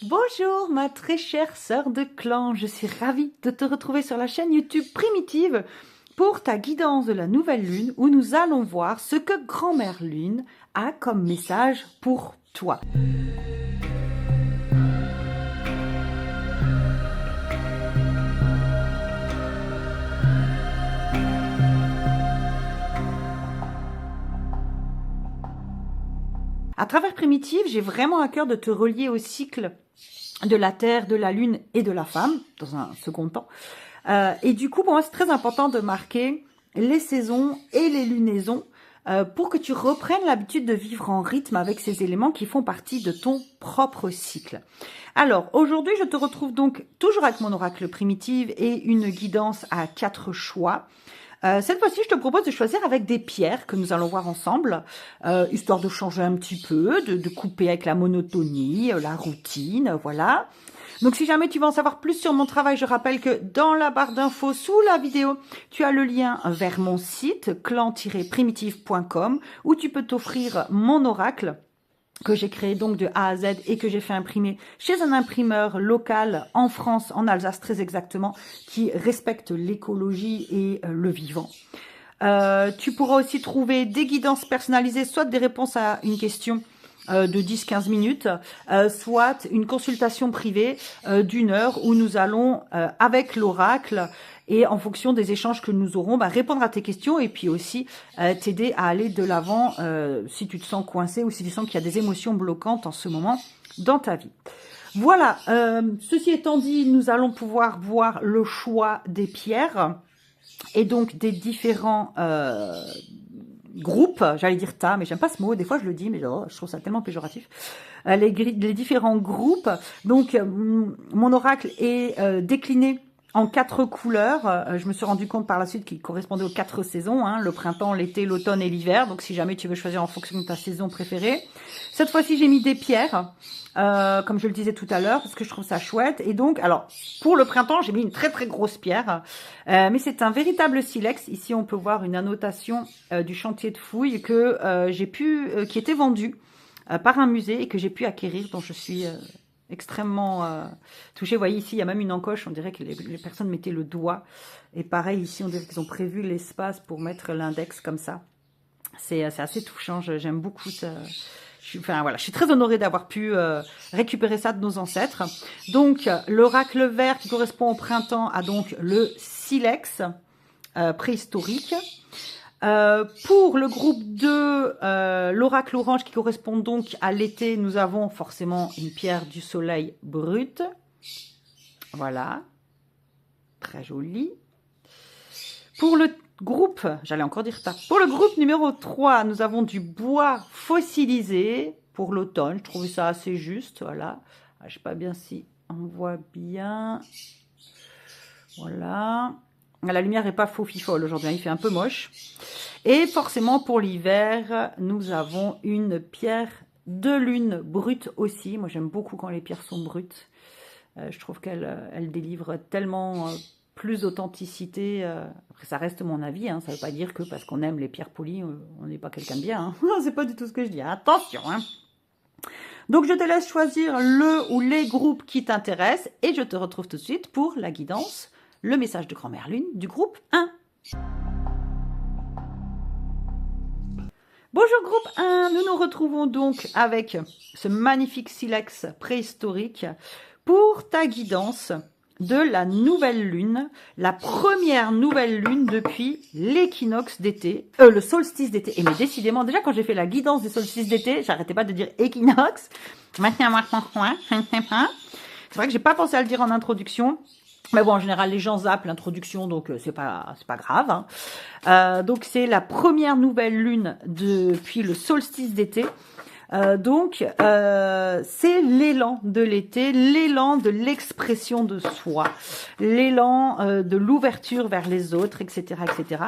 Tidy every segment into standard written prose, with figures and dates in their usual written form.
Bonjour ma très chère sœur de clan, je suis ravie de te retrouver sur la chaîne YouTube Primitive pour ta guidance de la nouvelle lune où nous allons voir ce que Grand-mère Lune a comme message pour toi. À travers Primitive, j'ai vraiment à cœur de te relier au cycle de la Terre, de la Lune et de la femme, dans un second temps. Et du coup, pour moi, c'est très important de marquer les saisons et les lunaisons pour que tu reprennes l'habitude de vivre en rythme avec ces éléments qui font partie de ton propre cycle. Alors, aujourd'hui, je te retrouve donc toujours avec mon oracle Primitive et une guidance à 4 choix. Cette fois-ci, je te propose de choisir avec des pierres que nous allons voir ensemble, histoire de changer un petit peu, de couper avec la monotonie, la routine, voilà. Donc, si jamais tu veux en savoir plus sur mon travail, je rappelle que dans la barre d'infos sous la vidéo, tu as le lien vers mon site clan-primitive.com où tu peux t'offrir mon oracle que j'ai créé donc de A à Z et que j'ai fait imprimer chez un imprimeur local en France, en Alsace très exactement, qui respecte l'écologie et le vivant. Tu pourras aussi trouver des guidances personnalisées, soit des réponses à une question de 10-15 minutes, soit une consultation privée d'1 heure où nous allons, avec l'oracle, et en fonction des échanges que nous aurons, répondre à tes questions et puis aussi t'aider à aller de l'avant si tu te sens coincé ou si tu sens qu'il y a des émotions bloquantes en ce moment dans ta vie. Voilà, ceci étant dit, nous allons pouvoir voir le choix des pierres et donc des différents groupes, j'allais dire tas, mais j'aime pas ce mot, des fois je le dis, mais je trouve ça tellement péjoratif. Les différents groupes, donc mon oracle est décliné en 4 couleurs. Je me suis rendu compte par la suite qu'il correspondait aux 4 saisons, hein, le printemps, l'été, l'automne et l'hiver. Donc si jamais tu veux choisir en fonction de ta saison préférée. Cette fois-ci, j'ai mis des pierres, comme je le disais tout à l'heure, parce que je trouve ça chouette. Et donc, alors, pour le printemps, j'ai mis une très très grosse pierre. Mais c'est un véritable silex. Ici, on peut voir une annotation du chantier de fouilles que qui était vendu par un musée et que j'ai pu acquérir, dont je suis extrêmement touchée. Vous voyez ici, il y a même une encoche, on dirait que les personnes mettaient le doigt. Et pareil, ici, on dirait qu'ils ont prévu l'espace pour mettre l'index comme ça. C'est assez touchant, j'aime beaucoup ça. Voilà, je suis très honorée d'avoir pu récupérer ça de nos ancêtres. Donc, l'oracle vert qui correspond au printemps a donc le silex préhistorique. Pour le groupe 2, l'oracle orange qui correspond donc à l'été, nous avons forcément une pierre du soleil brute. Voilà, très jolie. Pour le groupe, j'allais encore dire ça, pour le groupe numéro 3, nous avons du bois fossilisé pour l'automne. Je trouvais ça assez juste, voilà. Je ne sais pas bien si on voit bien. Voilà. La lumière n'est pas faux fifole aujourd'hui, il fait un peu moche. Et forcément, pour l'hiver, nous avons une pierre de lune brute aussi. Moi, j'aime beaucoup quand les pierres sont brutes. Je trouve qu'elles délivrent tellement plus d'authenticité. Après, ça reste mon avis. Hein. Ça ne veut pas dire que parce qu'on aime les pierres polies, on n'est pas quelqu'un de bien. Hein. C'est pas du tout ce que je dis. Attention. Hein. Donc, je te laisse choisir le ou les groupes qui t'intéressent. Et je te retrouve tout de suite pour la guidance. Le message de Grand-mère Lune du groupe 1. Bonjour groupe 1, nous nous retrouvons donc avec ce magnifique silex préhistorique pour ta guidance de la nouvelle lune, la première nouvelle lune depuis l'équinoxe d'été, le solstice d'été. Et mais décidément, déjà quand j'ai fait la guidance du solstice d'été, j'arrêtais pas de dire équinoxe. Maintenant, c'est vrai que j'ai pas pensé à le dire en introduction. Mais bon, en général, les gens zappent l'introduction, donc c'est pas grave. Hein. Donc c'est la première nouvelle lune depuis le solstice d'été. Donc c'est l'élan de l'été, l'élan de l'expression de soi, l'élan de l'ouverture vers les autres, etc., etc.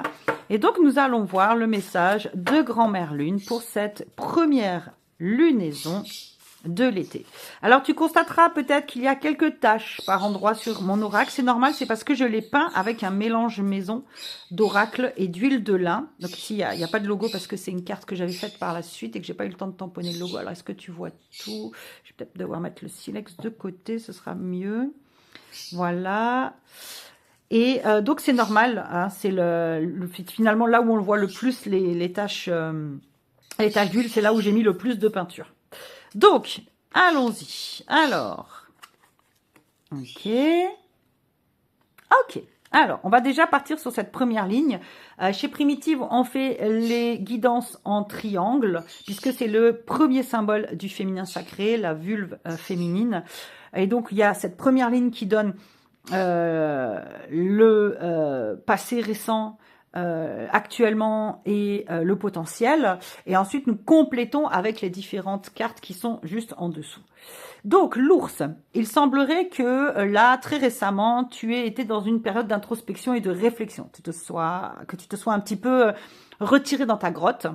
Et donc nous allons voir le message de Grand-mère Lune pour cette première lunaison de l'été. Alors, tu constateras peut-être qu'il y a quelques taches par endroit sur mon oracle. C'est normal, c'est parce que je l'ai peint avec un mélange maison d'oracle et d'huile de lin. Donc ici, il n'y a pas de logo parce que c'est une carte que j'avais faite par la suite et que j'ai pas eu le temps de tamponner le logo. Alors, est-ce que tu vois tout? Je vais peut-être devoir mettre le silex de côté, ce sera mieux. Voilà. Et donc, c'est normal. Hein, c'est finalement là où on le voit le plus, les taches d'huile, c'est là où j'ai mis le plus de peinture. Donc, allons-y. Alors, ok. Alors, on va déjà partir sur cette première ligne. Chez Primitive, on fait les guidances en triangle, puisque c'est le premier symbole du féminin sacré, la vulve féminine. Et donc, il y a cette première ligne qui donne le passé récent, actuellement et le potentiel, et ensuite nous complétons avec les différentes cartes qui sont juste en dessous. Donc l'ours, il semblerait que là très récemment tu aies été dans une période d'introspection et de réflexion, que tu te sois un petit peu retiré dans ta grotte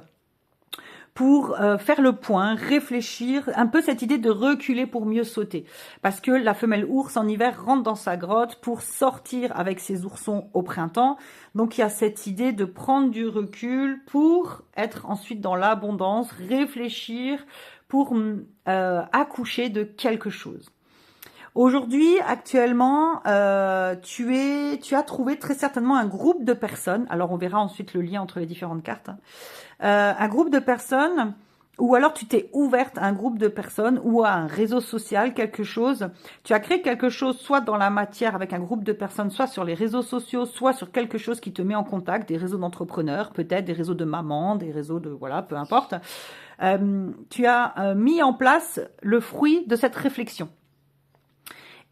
pour faire le point, réfléchir, un peu cette idée de reculer pour mieux sauter. Parce que la femelle ours en hiver rentre dans sa grotte pour sortir avec ses oursons au printemps. Donc il y a cette idée de prendre du recul pour être ensuite dans l'abondance, réfléchir pour accoucher de quelque chose. Aujourd'hui, actuellement, tu as trouvé très certainement un groupe de personnes. Alors, on verra ensuite le lien entre les différentes cartes. Un groupe de personnes, ou alors tu t'es ouverte à un groupe de personnes ou à un réseau social, quelque chose. Tu as créé quelque chose, soit dans la matière avec un groupe de personnes, soit sur les réseaux sociaux, soit sur quelque chose qui te met en contact, des réseaux d'entrepreneurs, peut-être des réseaux de mamans, des réseaux de, voilà, peu importe. Tu as mis en place le fruit de cette réflexion.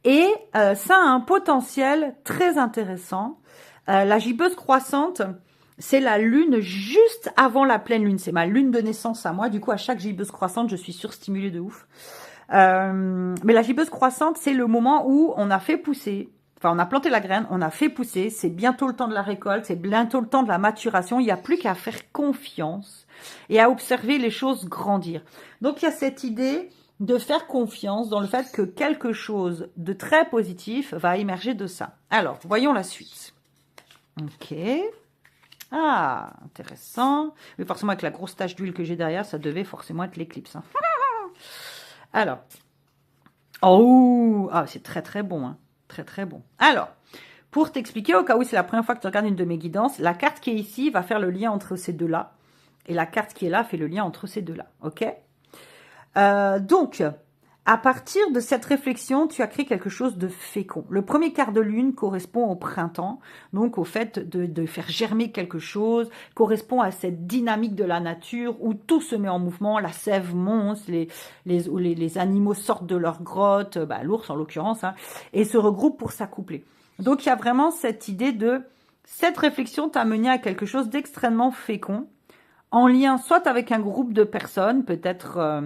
Et ça a un potentiel très intéressant. La gibbeuse croissante, c'est la lune juste avant la pleine lune. C'est ma lune de naissance à moi. Du coup, à chaque gibbeuse croissante, je suis surstimulée de ouf. Mais la gibbeuse croissante, c'est le moment où on a fait pousser. Enfin, on a planté la graine, on a fait pousser. C'est bientôt le temps de la récolte, c'est bientôt le temps de la maturation. Il n'y a plus qu'à faire confiance et à observer les choses grandir. Donc, il y a cette idée de faire confiance dans le fait que quelque chose de très positif va émerger de ça. Alors, voyons la suite. Ok. Ah, intéressant. Mais forcément, avec la grosse tache d'huile que j'ai derrière, ça devait forcément être l'éclipse. Hein. Alors. Oh, ah, c'est très très bon. Hein. Très très bon. Alors, pour t'expliquer, au cas où c'est la première fois que tu regardes une de mes guidances, la carte qui est ici va faire le lien entre ces deux-là. Et la carte qui est là fait le lien entre ces deux-là. Ok ? Donc, à partir de cette réflexion, tu as créé quelque chose de fécond. Le premier quart de lune correspond au printemps, donc au fait de faire germer quelque chose, correspond à cette dynamique de la nature où tout se met en mouvement, la sève monte, les animaux sortent de leur grotte, l'ours en l'occurrence, hein, et se regroupent pour s'accoupler. Donc, il y a vraiment cette idée de cette réflexion t'a mené à quelque chose d'extrêmement fécond, en lien soit avec un groupe de personnes, peut-être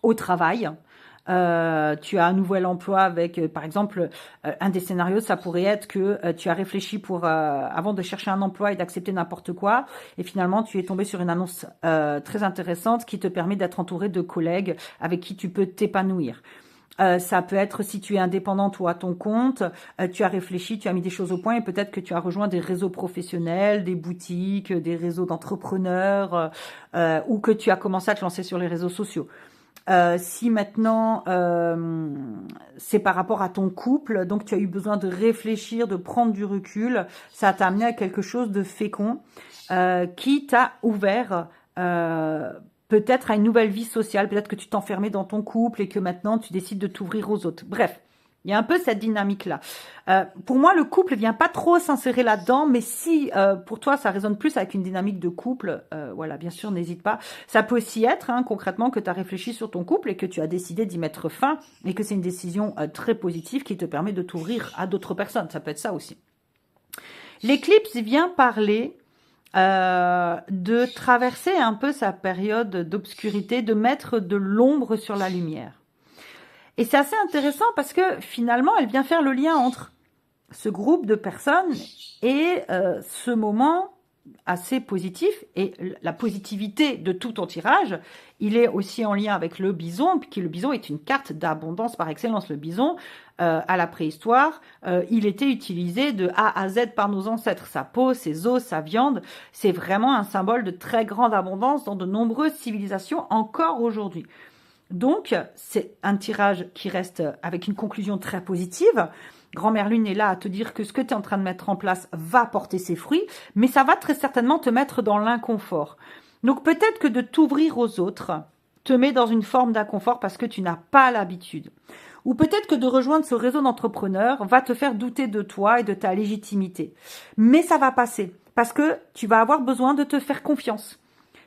au travail. Tu as un nouvel emploi avec, par exemple, un des scénarios, ça pourrait être que tu as réfléchi pour avant de chercher un emploi et d'accepter n'importe quoi, et finalement tu es tombé sur une annonce très intéressante qui te permet d'être entouré de collègues avec qui tu peux t'épanouir. Ça peut être si tu es indépendante ou à ton compte, tu as réfléchi, tu as mis des choses au point et peut-être que tu as rejoint des réseaux professionnels, des boutiques, des réseaux d'entrepreneurs ou que tu as commencé à te lancer sur les réseaux sociaux. Si maintenant c'est par rapport à ton couple, donc tu as eu besoin de réfléchir, de prendre du recul, ça t'a amené à quelque chose de fécond qui t'a ouvert peut-être à une nouvelle vie sociale, peut-être que tu t'enfermais dans ton couple et que maintenant tu décides de t'ouvrir aux autres. Bref, il y a un peu cette dynamique-là. Pour moi, le couple vient pas trop s'insérer là-dedans, mais si pour toi, ça résonne plus avec une dynamique de couple, voilà, bien sûr, n'hésite pas. Ça peut aussi être, hein, concrètement, que tu as réfléchi sur ton couple et que tu as décidé d'y mettre fin et que c'est une décision très positive qui te permet de t'ouvrir à d'autres personnes. Ça peut être ça aussi. L'éclipse vient parler de traverser un peu sa période d'obscurité, de mettre de l'ombre sur la lumière. Et c'est assez intéressant parce que finalement, elle vient faire le lien entre ce groupe de personnes et ce moment assez positif. Et la positivité de tout ton tirage, il est aussi en lien avec le bison, puis le bison est une carte d'abondance par excellence. Le bison, à la préhistoire, il était utilisé de A à Z par nos ancêtres. Sa peau, ses os, sa viande, c'est vraiment un symbole de très grande abondance dans de nombreuses civilisations encore aujourd'hui. Donc, c'est un tirage qui reste avec une conclusion très positive. Grand-mère Lune est là à te dire que ce que tu es en train de mettre en place va porter ses fruits, mais ça va très certainement te mettre dans l'inconfort. Donc, peut-être que de t'ouvrir aux autres te met dans une forme d'inconfort parce que tu n'as pas l'habitude. Ou peut-être que de rejoindre ce réseau d'entrepreneurs va te faire douter de toi et de ta légitimité. Mais ça va passer parce que tu vas avoir besoin de te faire confiance.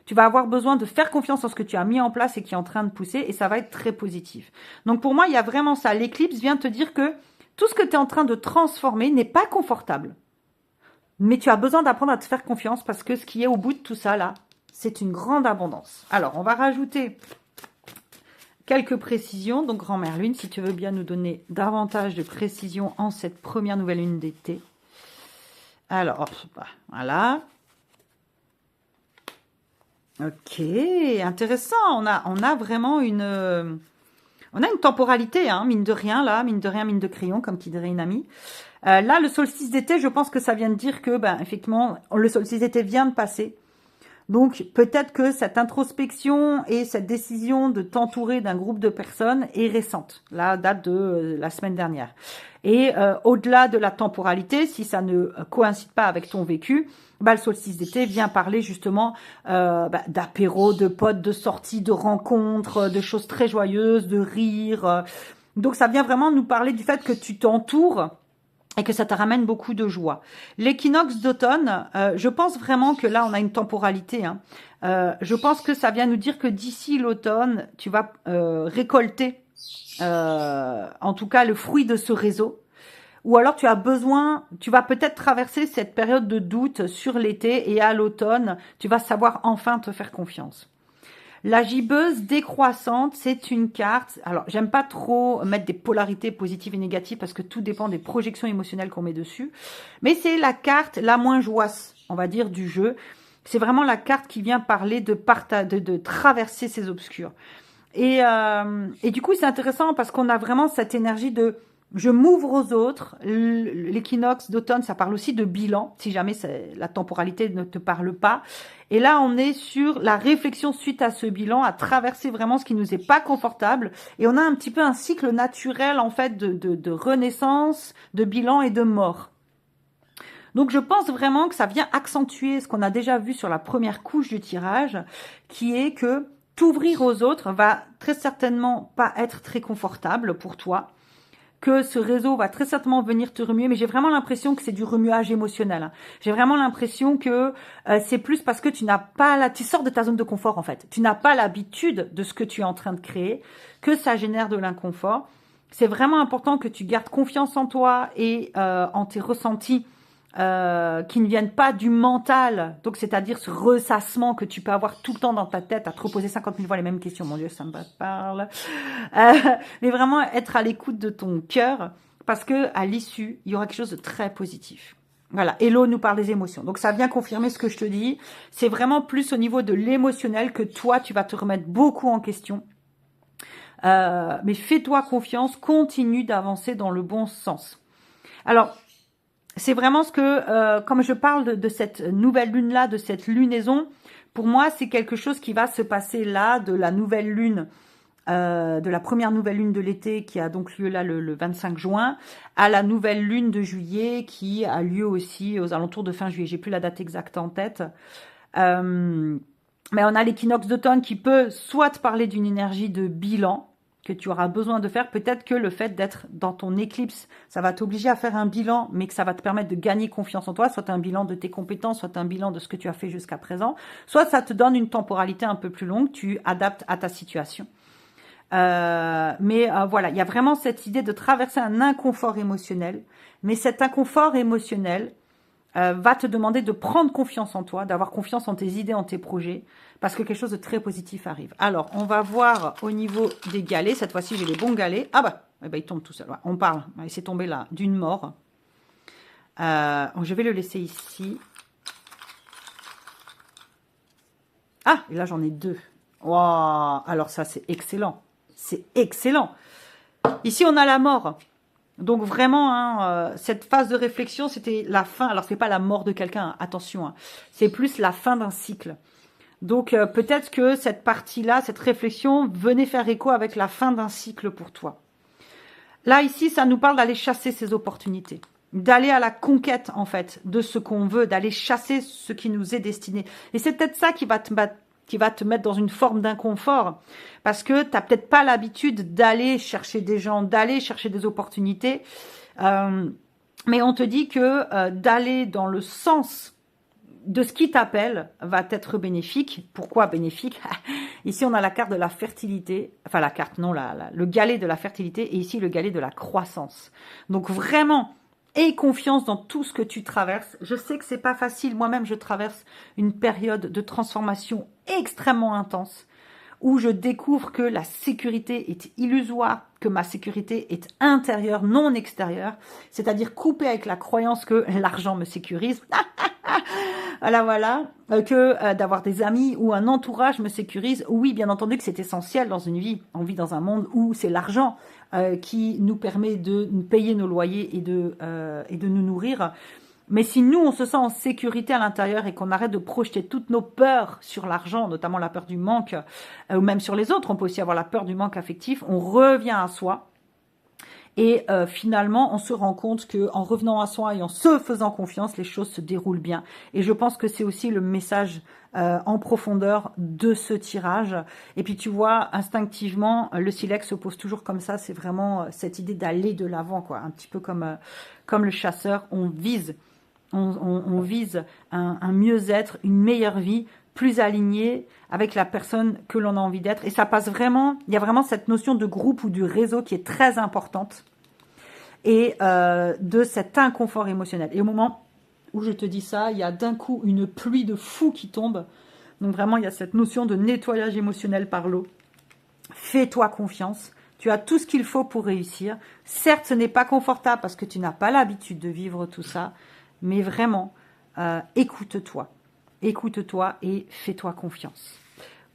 Tu vas avoir besoin de faire confiance en ce que tu as mis en place et qui est en train de pousser et ça va être très positif. Donc pour moi, il y a vraiment ça. L'éclipse vient te dire que tout ce que tu es en train de transformer n'est pas confortable. Mais tu as besoin d'apprendre à te faire confiance parce que ce qui est au bout de tout ça, là, c'est une grande abondance. Alors, on va rajouter quelques précisions. Donc, Grand-mère Lune, si tu veux bien nous donner davantage de précisions en cette première nouvelle lune d'été. Alors, voilà. Ok, intéressant. On a vraiment une temporalité, hein, mine de rien, là, mine de rien, mine de crayon, comme qui dirait une amie. Là, le solstice d'été, je pense que ça vient de dire que, effectivement, le solstice d'été vient de passer. Donc, peut-être que cette introspection et cette décision de t'entourer d'un groupe de personnes est récente. Là, date de la semaine dernière. Et au-delà de la temporalité, si ça ne coïncide pas avec ton vécu, le solstice d'été vient parler justement d'apéros, de potes, de sorties, de rencontres, de choses très joyeuses, de rires. Donc, ça vient vraiment nous parler du fait que tu t'entoures et que ça te ramène beaucoup de joie. L'équinoxe d'automne, je pense vraiment que là, on a une temporalité. Hein. Je pense que ça vient nous dire que d'ici l'automne, tu vas récolter, en tout cas, le fruit de ce réseau. Ou alors, tu vas peut-être traverser cette période de doute sur l'été et à l'automne, tu vas savoir enfin te faire confiance. La gibbeuse décroissante, c'est une carte. Alors, j'aime pas trop mettre des polarités positives et négatives parce que tout dépend des projections émotionnelles qu'on met dessus. Mais c'est la carte la moins joyeuse, on va dire, du jeu. C'est vraiment la carte qui vient parler de traverser ces obscurs. Et du coup, c'est intéressant parce qu'on a vraiment cette énergie de je m'ouvre aux autres. L'équinoxe d'automne, ça parle aussi de bilan, si jamais la temporalité ne te parle pas. Et là, on est sur la réflexion suite à ce bilan, à traverser vraiment ce qui nous est pas confortable. Et on a un petit peu un cycle naturel, en fait, de renaissance, de bilan et de mort. Donc, je pense vraiment que ça vient accentuer ce qu'on a déjà vu sur la première couche du tirage, qui est que t'ouvrir aux autres va très certainement pas être très confortable pour toi, que ce réseau va très certainement venir te remuer, mais j'ai vraiment l'impression que c'est du remuage émotionnel. Hein. J'ai vraiment l'impression que c'est plus parce que tu sors de ta zone de confort en fait. Tu n'as pas l'habitude de ce que tu es en train de créer, que ça génère de l'inconfort. C'est vraiment important que tu gardes confiance en toi et en tes ressentis qui ne viennent pas du mental, donc c'est-à-dire ce ressassement que tu peux avoir tout le temps dans ta tête à te reposer 50 000 fois les mêmes questions, mon Dieu, ça me parle, mais vraiment être à l'écoute de ton cœur, parce que à l'issue, il y aura quelque chose de très positif. Voilà, Hello nous parle des émotions, donc ça vient confirmer ce que je te dis, c'est vraiment plus au niveau de l'émotionnel que toi, tu vas te remettre beaucoup en question, mais fais-toi confiance, continue d'avancer dans le bon sens. Alors, c'est vraiment ce que, comme je parle de cette nouvelle lune-là, de cette lunaison, pour moi, c'est quelque chose qui va se passer là, de la nouvelle lune, de la première nouvelle lune de l'été, qui a donc lieu là le 25 juin, à la nouvelle lune de juillet, qui a lieu aussi aux alentours de fin juillet. J'ai plus la date exacte en tête. Mais on a l'équinoxe d'automne qui peut soit te parler d'une énergie de bilan, que tu auras besoin de faire. Peut-être que le fait d'être dans ton éclipse, ça va t'obliger à faire un bilan, mais que ça va te permettre de gagner confiance en toi, soit un bilan de tes compétences, soit un bilan de ce que tu as fait jusqu'à présent, soit ça te donne une temporalité un peu plus longue, tu adaptes à ta situation. Voilà, il y a vraiment cette idée de traverser un inconfort émotionnel, mais cet inconfort émotionnel va te demander de prendre confiance en toi, d'avoir confiance en tes idées, en tes projets, parce que quelque chose de très positif arrive. Alors, on va voir au niveau des galets. Cette fois-ci, j'ai les bons galets. Il tombe tout seul. Ouais, on parle. Il s'est tombé là d'une mort. Je vais le laisser ici. Ah, et là j'en ai 2. Waouh, alors ça c'est excellent. C'est excellent. Ici on a la mort. Donc vraiment, hein, cette phase de réflexion, c'était la fin. Alors c'est pas la mort de quelqu'un, hein, attention. Hein. C'est plus la fin d'un cycle. Donc peut-être que cette partie-là, cette réflexion venait faire écho avec la fin d'un cycle pour toi. Là, ici, ça nous parle d'aller chasser ces opportunités. D'aller à la conquête, en fait, de ce qu'on veut, d'aller chasser ce qui nous est destiné. Et c'est peut-être ça qui va te mettre dans une forme d'inconfort. Parce que tu n'as peut-être pas l'habitude d'aller chercher des gens, d'aller chercher des opportunités. Mais on te dit que d'aller dans le sens de ce qui t'appelle va être bénéfique. Pourquoi bénéfique? Ici, on a la carte de la fertilité. Enfin, la carte, non, le galet de la fertilité. Et ici, le galet de la croissance. Donc, vraiment, aie confiance dans tout ce que tu traverses. Je sais que c'est pas facile. Moi-même, je traverse une période de transformation extrêmement intense où je découvre que la sécurité est illusoire, que ma sécurité est intérieure, non extérieure, c'est-à-dire coupée avec la croyance que l'argent me sécurise. Voilà, que d'avoir des amis ou un entourage me sécurise. Oui, bien entendu que c'est essentiel dans une vie. On vit dans un monde où c'est l'argent qui nous permet de nous payer nos loyers et de nous nourrir. Mais si nous, on se sent en sécurité à l'intérieur et qu'on arrête de projeter toutes nos peurs sur l'argent, notamment la peur du manque, ou même sur les autres, on peut aussi avoir la peur du manque affectif, on revient à soi. Et finalement, on se rend compte qu'en revenant à soi et en se faisant confiance, les choses se déroulent bien. Et je pense que c'est aussi le message en profondeur de ce tirage. Et puis tu vois, instinctivement, le silex se pose toujours comme ça. C'est vraiment cette idée d'aller de l'avant, quoi. Un petit peu comme le chasseur, on vise. On vise un mieux-être, une meilleure vie, plus alignée avec la personne que l'on a envie d'être. Et ça passe vraiment, il y a vraiment cette notion de groupe ou du réseau qui est très importante. Et de cet inconfort émotionnel. Et au moment où je te dis ça, il y a d'un coup une pluie de fou qui tombe. Donc vraiment, il y a cette notion de nettoyage émotionnel par l'eau. Fais-toi confiance. Tu as tout ce qu'il faut pour réussir. Certes, ce n'est pas confortable parce que tu n'as pas l'habitude de vivre tout ça. Mais vraiment, écoute-toi. Écoute-toi et fais-toi confiance.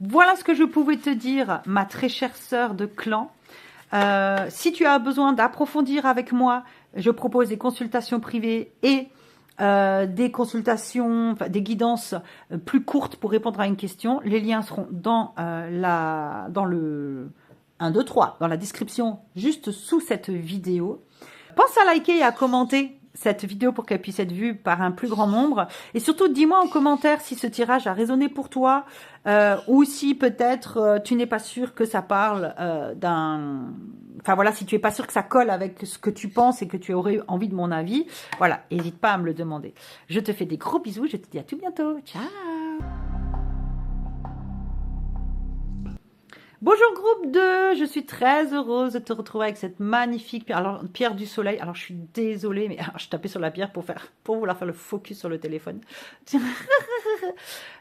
Voilà ce que je pouvais te dire, ma très chère sœur de clan. Si tu as besoin d'approfondir avec moi, je propose des consultations privées et des consultations, des guidances plus courtes pour répondre à une question. Les liens seront dans le 1, 2, 3, dans la description juste sous cette vidéo. Pense à liker et à commenter cette vidéo pour qu'elle puisse être vue par un plus grand nombre. Et surtout, dis-moi en commentaire si ce tirage a résonné pour toi ou si peut-être tu n'es pas sûr que ça parle d'un... Enfin voilà, si tu n'es pas sûr que ça colle avec ce que tu penses et que tu aurais envie de mon avis, voilà, n'hésite pas à me le demander. Je te fais des gros bisous, je te dis à tout bientôt. Ciao! Bonjour groupe 2, je suis très heureuse de te retrouver avec cette magnifique pierre du soleil. Alors je suis désolée, mais je tapais sur la pierre pour vouloir faire le focus sur le téléphone.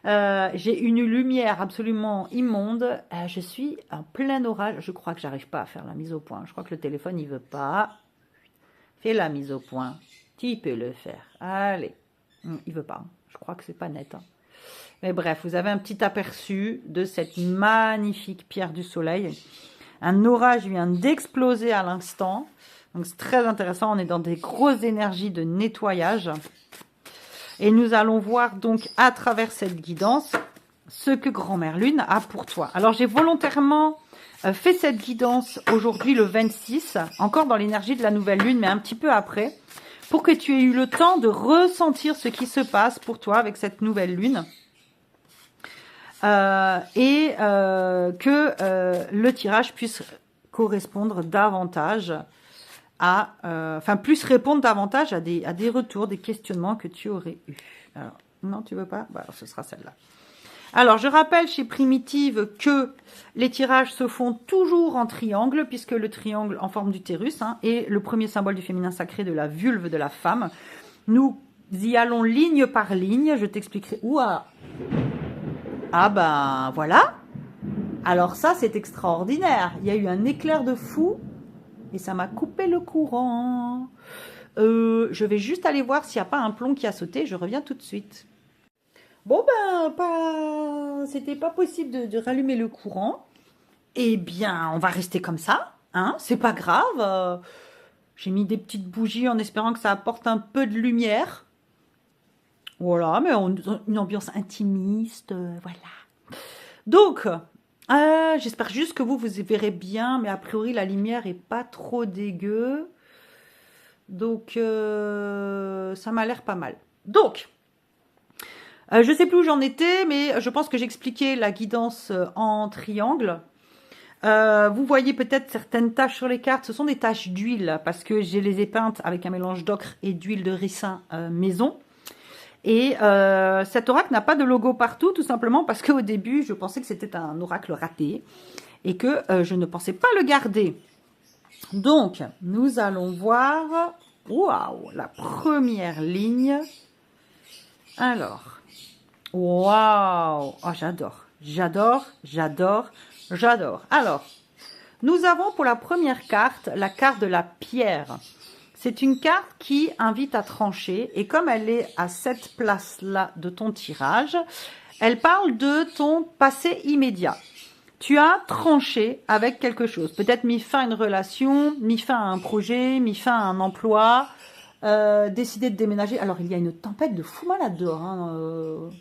J'ai une lumière absolument immonde. Je suis en plein orage. Je crois que j'arrive pas à faire la mise au point. Je crois que le téléphone il veut pas. Fais la mise au point. Tu peux le faire. Allez. Il veut pas. Je crois que c'est pas net. Mais bref, vous avez un petit aperçu de cette magnifique pierre du soleil. Un orage vient d'exploser à l'instant. Donc c'est très intéressant. On est dans des grosses énergies de nettoyage. Et nous allons voir donc à travers cette guidance ce que Grand-Mère Lune a pour toi. Alors j'ai volontairement fait cette guidance aujourd'hui le 26. Encore dans l'énergie de la nouvelle lune, mais un petit peu après. Pour que tu aies eu le temps de ressentir ce qui se passe pour toi avec cette nouvelle lune. Que le tirage puisse correspondre davantage à... plus répondre davantage à des retours, des questionnements que tu aurais eu. Alors, non, tu veux pas? Bah, alors, ce sera celle-là. Alors, je rappelle chez Primitive que les tirages se font toujours en triangle, puisque le triangle en forme d'utérus est le premier symbole du féminin sacré de la vulve de la femme. Nous y allons ligne par ligne. Je t'expliquerai... Ouah! Ah ben voilà. Alors ça c'est extraordinaire. Il y a eu un éclair de fou et ça m'a coupé le courant. Je vais juste aller voir s'il n'y a pas un plomb qui a sauté. Je reviens tout de suite. Bon c'était pas possible de rallumer le courant. Eh bien, on va rester comme ça, hein, c'est pas grave. J'ai mis des petites bougies en espérant que ça apporte un peu de lumière. Voilà, mais une ambiance intimiste, voilà. Donc, j'espère juste que vous verrez bien, mais a priori, la lumière est pas trop dégueu. Donc, ça m'a l'air pas mal. Donc, je sais plus où j'en étais, mais je pense que j'expliquais la guidance en triangle. Vous voyez peut-être certaines taches sur les cartes, ce sont des taches d'huile, parce que je les ai peintes avec un mélange d'ocre et d'huile de ricin maison. Et cet oracle n'a pas de logo partout, tout simplement parce qu'au début, je pensais que c'était un oracle raté et que je ne pensais pas le garder. Donc, nous allons voir, waouh, la première ligne. Alors, waouh, oh, j'adore, j'adore, j'adore, j'adore. Alors, nous avons pour la première carte, la carte de la pierre. C'est une carte qui invite à trancher et comme elle est à cette place-là de ton tirage, elle parle de ton passé immédiat. Tu as tranché avec quelque chose, peut-être mis fin à une relation, mis fin à un projet, mis fin à un emploi, décidé de déménager. Alors, il y a une tempête de fou malade dehors. Hein,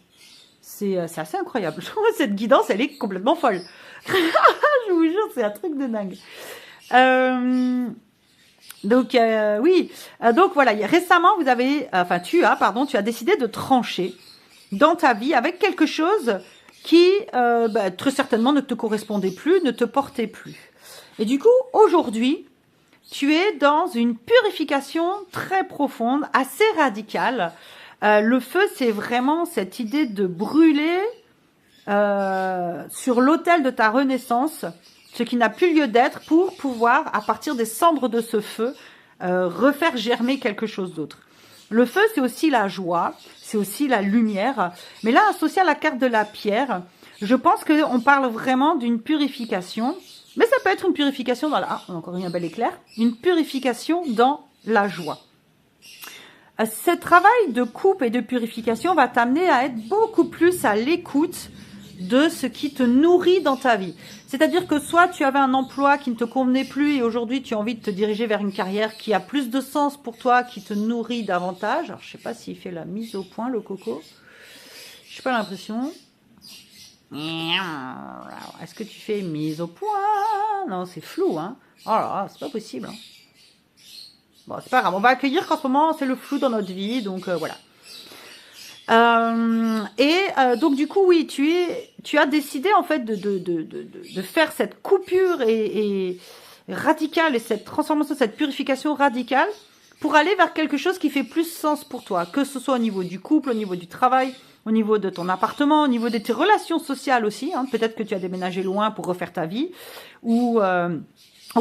c'est assez incroyable. Je trouve que cette guidance, elle est complètement folle. Je vous jure, c'est un truc de dingue. Donc, oui. Donc, voilà. Récemment, tu as décidé de trancher dans ta vie avec quelque chose qui, très certainement, ne te correspondait plus, ne te portait plus. Et du coup, aujourd'hui, tu es dans une purification très profonde, assez radicale. Le feu, c'est vraiment cette idée de brûler sur l'autel de ta renaissance, ce qui n'a plus lieu d'être pour pouvoir, à partir des cendres de ce feu, refaire germer quelque chose d'autre. Le feu, c'est aussi la joie, c'est aussi la lumière. Mais là, associé à la carte de la pierre, je pense qu'on parle vraiment d'une purification. Mais ça peut être une purification dans la... Ah, encore un bel éclair. Une purification dans la joie. Ce travail de coupe et de purification va t'amener à être beaucoup plus à l'écoute de ce qui te nourrit dans ta vie. C'est-à-dire que soit tu avais un emploi qui ne te convenait plus et aujourd'hui tu as envie de te diriger vers une carrière qui a plus de sens pour toi, qui te nourrit davantage. Alors je sais pas s'il fait la mise au point le coco. Je n'ai pas l'impression. Est-ce que tu fais mise au point? Non, c'est flou, hein. Oh là là, c'est pas possible. Hein. Bon, c'est pas grave. On va accueillir qu'en ce moment c'est le flou dans notre vie, donc voilà. Donc du coup oui, tu as décidé en fait de faire cette coupure et radicale et cette transformation, cette purification radicale pour aller vers quelque chose qui fait plus sens pour toi, que ce soit au niveau du couple, au niveau du travail, au niveau de ton appartement, au niveau de tes relations sociales aussi. Hein. Peut-être que tu as déménagé loin pour refaire ta vie ou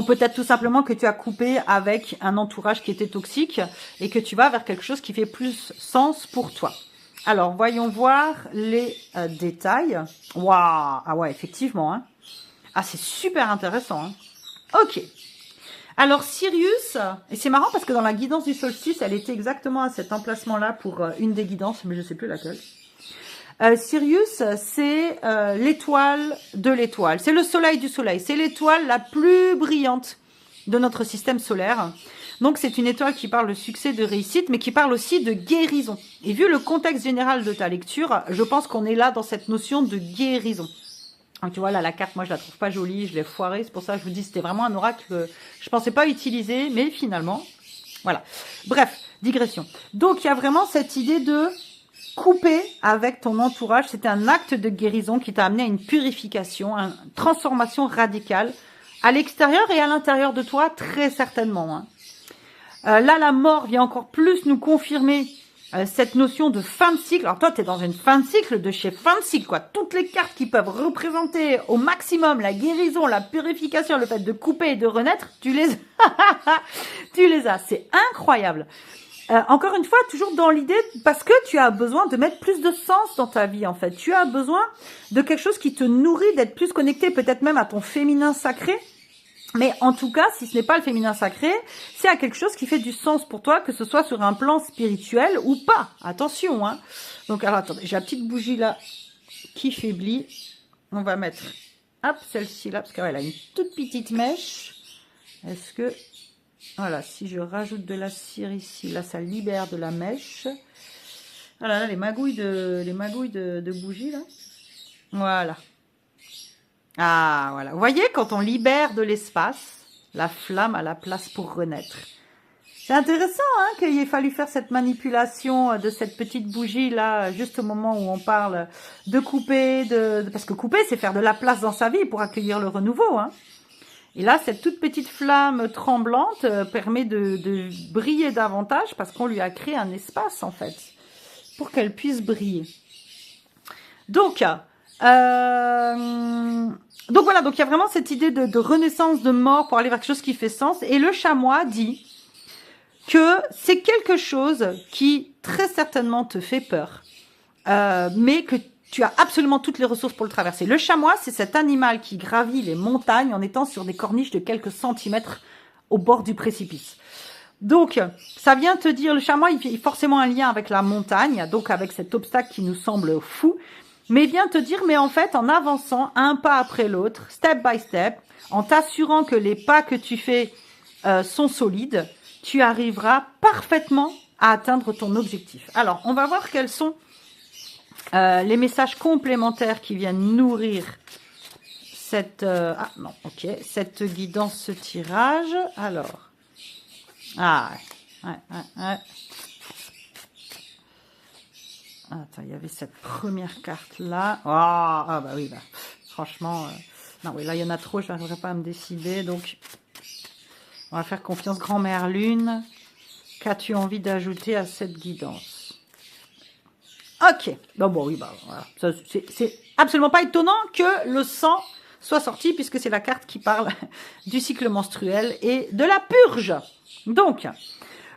peut-être tout simplement que tu as coupé avec un entourage qui était toxique et que tu vas vers quelque chose qui fait plus sens pour toi. Alors, voyons voir les détails. Waouh! Ah ouais, effectivement. Hein. Ah, c'est super intéressant. Hein. Ok. Alors, Sirius, et c'est marrant parce que dans la guidance du solstice, elle était exactement à cet emplacement-là pour une des guidances, mais je ne sais plus laquelle. Sirius, c'est l'étoile de l'étoile. C'est le soleil du soleil. C'est l'étoile la plus brillante de notre système solaire. Donc, c'est une étoile qui parle de succès, de réussite, mais qui parle aussi de guérison. Et vu le contexte général de ta lecture, je pense qu'on est là dans cette notion de guérison. Donc, tu vois, là, la carte, moi, je la trouve pas jolie, je l'ai foirée. C'est pour ça que je vous dis, c'était vraiment un oracle que je pensais pas utiliser, mais finalement, voilà. Bref, digression. Donc, il y a vraiment cette idée de couper avec ton entourage. C'était un acte de guérison qui t'a amené à une purification, à une transformation radicale à l'extérieur et à l'intérieur de toi, très certainement. Hein. Là, la mort vient encore plus nous confirmer cette notion de fin de cycle. Alors toi, tu es dans une fin de cycle de chez fin de cycle, quoi. Toutes les cartes qui peuvent représenter au maximum la guérison, la purification, le fait de couper et de renaître, tu les as. C'est incroyable. Encore une fois, toujours dans l'idée, parce que tu as besoin de mettre plus de sens dans ta vie, en fait. Tu as besoin de quelque chose qui te nourrit, d'être plus connecté, peut-être même à ton féminin sacré. Mais en tout cas, si ce n'est pas le féminin sacré, c'est à quelque chose qui fait du sens pour toi, que ce soit sur un plan spirituel ou pas. Attention, hein. Donc, alors, attendez, j'ai la petite bougie là qui faiblit. On va mettre, hop, celle-ci là, parce qu'elle a une toute petite mèche. Est-ce que, voilà, si je rajoute de la cire ici, là, ça libère de la mèche. Voilà, là, les magouilles de bougie, là. Voilà. Ah, voilà. Vous voyez, quand on libère de l'espace, la flamme a la place pour renaître. C'est intéressant hein, qu'il ait fallu faire cette manipulation de cette petite bougie là, juste au moment où on parle de couper, parce que couper, c'est faire de la place dans sa vie pour accueillir le renouveau. Hein. Et là, cette toute petite flamme tremblante permet de briller davantage parce qu'on lui a créé un espace en fait, pour qu'elle puisse briller. Donc voilà, donc il y a vraiment cette idée de renaissance, de mort pour aller vers quelque chose qui fait sens. Et le chamois dit que c'est quelque chose qui très certainement te fait peur, mais que tu as absolument toutes les ressources pour le traverser. Le chamois, c'est cet animal qui gravit les montagnes en étant sur des corniches de quelques centimètres au bord du précipice. Donc, ça vient te dire, le chamois, il a forcément un lien avec la montagne, donc avec cet obstacle qui nous semble fou, mais vient te dire, mais en fait, en avançant un pas après l'autre, step by step, en t'assurant que les pas que tu fais sont solides, tu arriveras parfaitement à atteindre ton objectif. Alors, on va voir quels sont les messages complémentaires qui viennent nourrir cette cette guidance, ce tirage. Alors, ouais. Attends, il y avait cette première carte là. Ah bah oui, bah, franchement, non, oui, là il y en a trop, je n'arriverai pas à me décider, donc on va faire confiance. Grand-mère Lune, qu'as-tu envie d'ajouter à cette guidance? Ok, bon oui, bah voilà, c'est absolument pas étonnant que le sang soit sorti puisque c'est la carte qui parle du cycle menstruel et de la purge. Donc,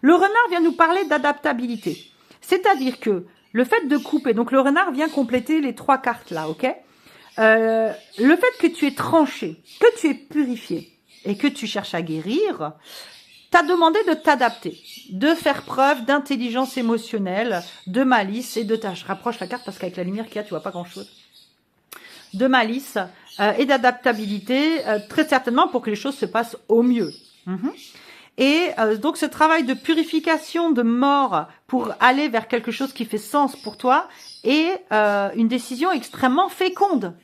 le renard vient nous parler d'adaptabilité, c'est-à-dire que le fait de couper, donc le renard vient compléter les trois cartes là, ok? Le fait que tu es tranché, que tu es purifié et que tu cherches à guérir, t'as demandé de t'adapter, de faire preuve d'intelligence émotionnelle, de malice et de... Je rapproche la carte parce qu'avec la lumière qu'il y a, tu vois pas grand-chose. De malice et d'adaptabilité, très certainement pour que les choses se passent au mieux. Et donc ce travail de purification, de mort pour aller vers quelque chose qui fait sens pour toi est une décision extrêmement féconde.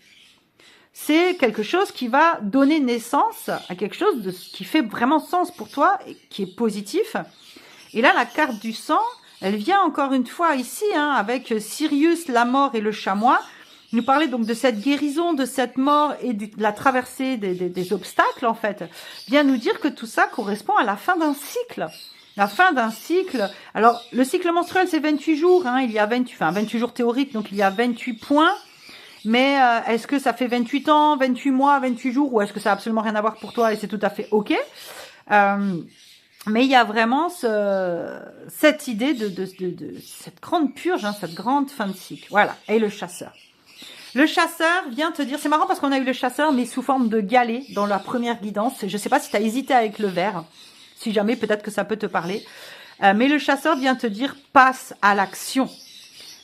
C'est quelque chose qui va donner naissance à quelque chose qui fait vraiment sens pour toi et qui est positif. Et là, la carte du sang, elle vient encore une fois ici, hein, avec Sirius, la mort et le chamois, nous parler donc de cette guérison, de cette mort et de la traversée des obstacles, en fait, vient nous dire que tout ça correspond à la fin d'un cycle. La fin d'un cycle. Alors, le cycle menstruel, c'est 28 jours, hein, il y a 28 jours théoriques, donc il y a 28 points. Mais est-ce que ça fait 28 ans, 28 mois, 28 jours, ou est-ce que ça n'a absolument rien à voir pour toi et c'est tout à fait OK? Mais il y a vraiment cette idée de cette grande purge, hein, cette grande fin de cycle. Voilà, et le chasseur. Le chasseur vient te dire, c'est marrant parce qu'on a eu le chasseur, mais sous forme de galet dans la première guidance. Je ne sais pas si tu as hésité avec le vert, si jamais, peut-être que ça peut te parler. Mais le chasseur vient te dire, passe à l'action.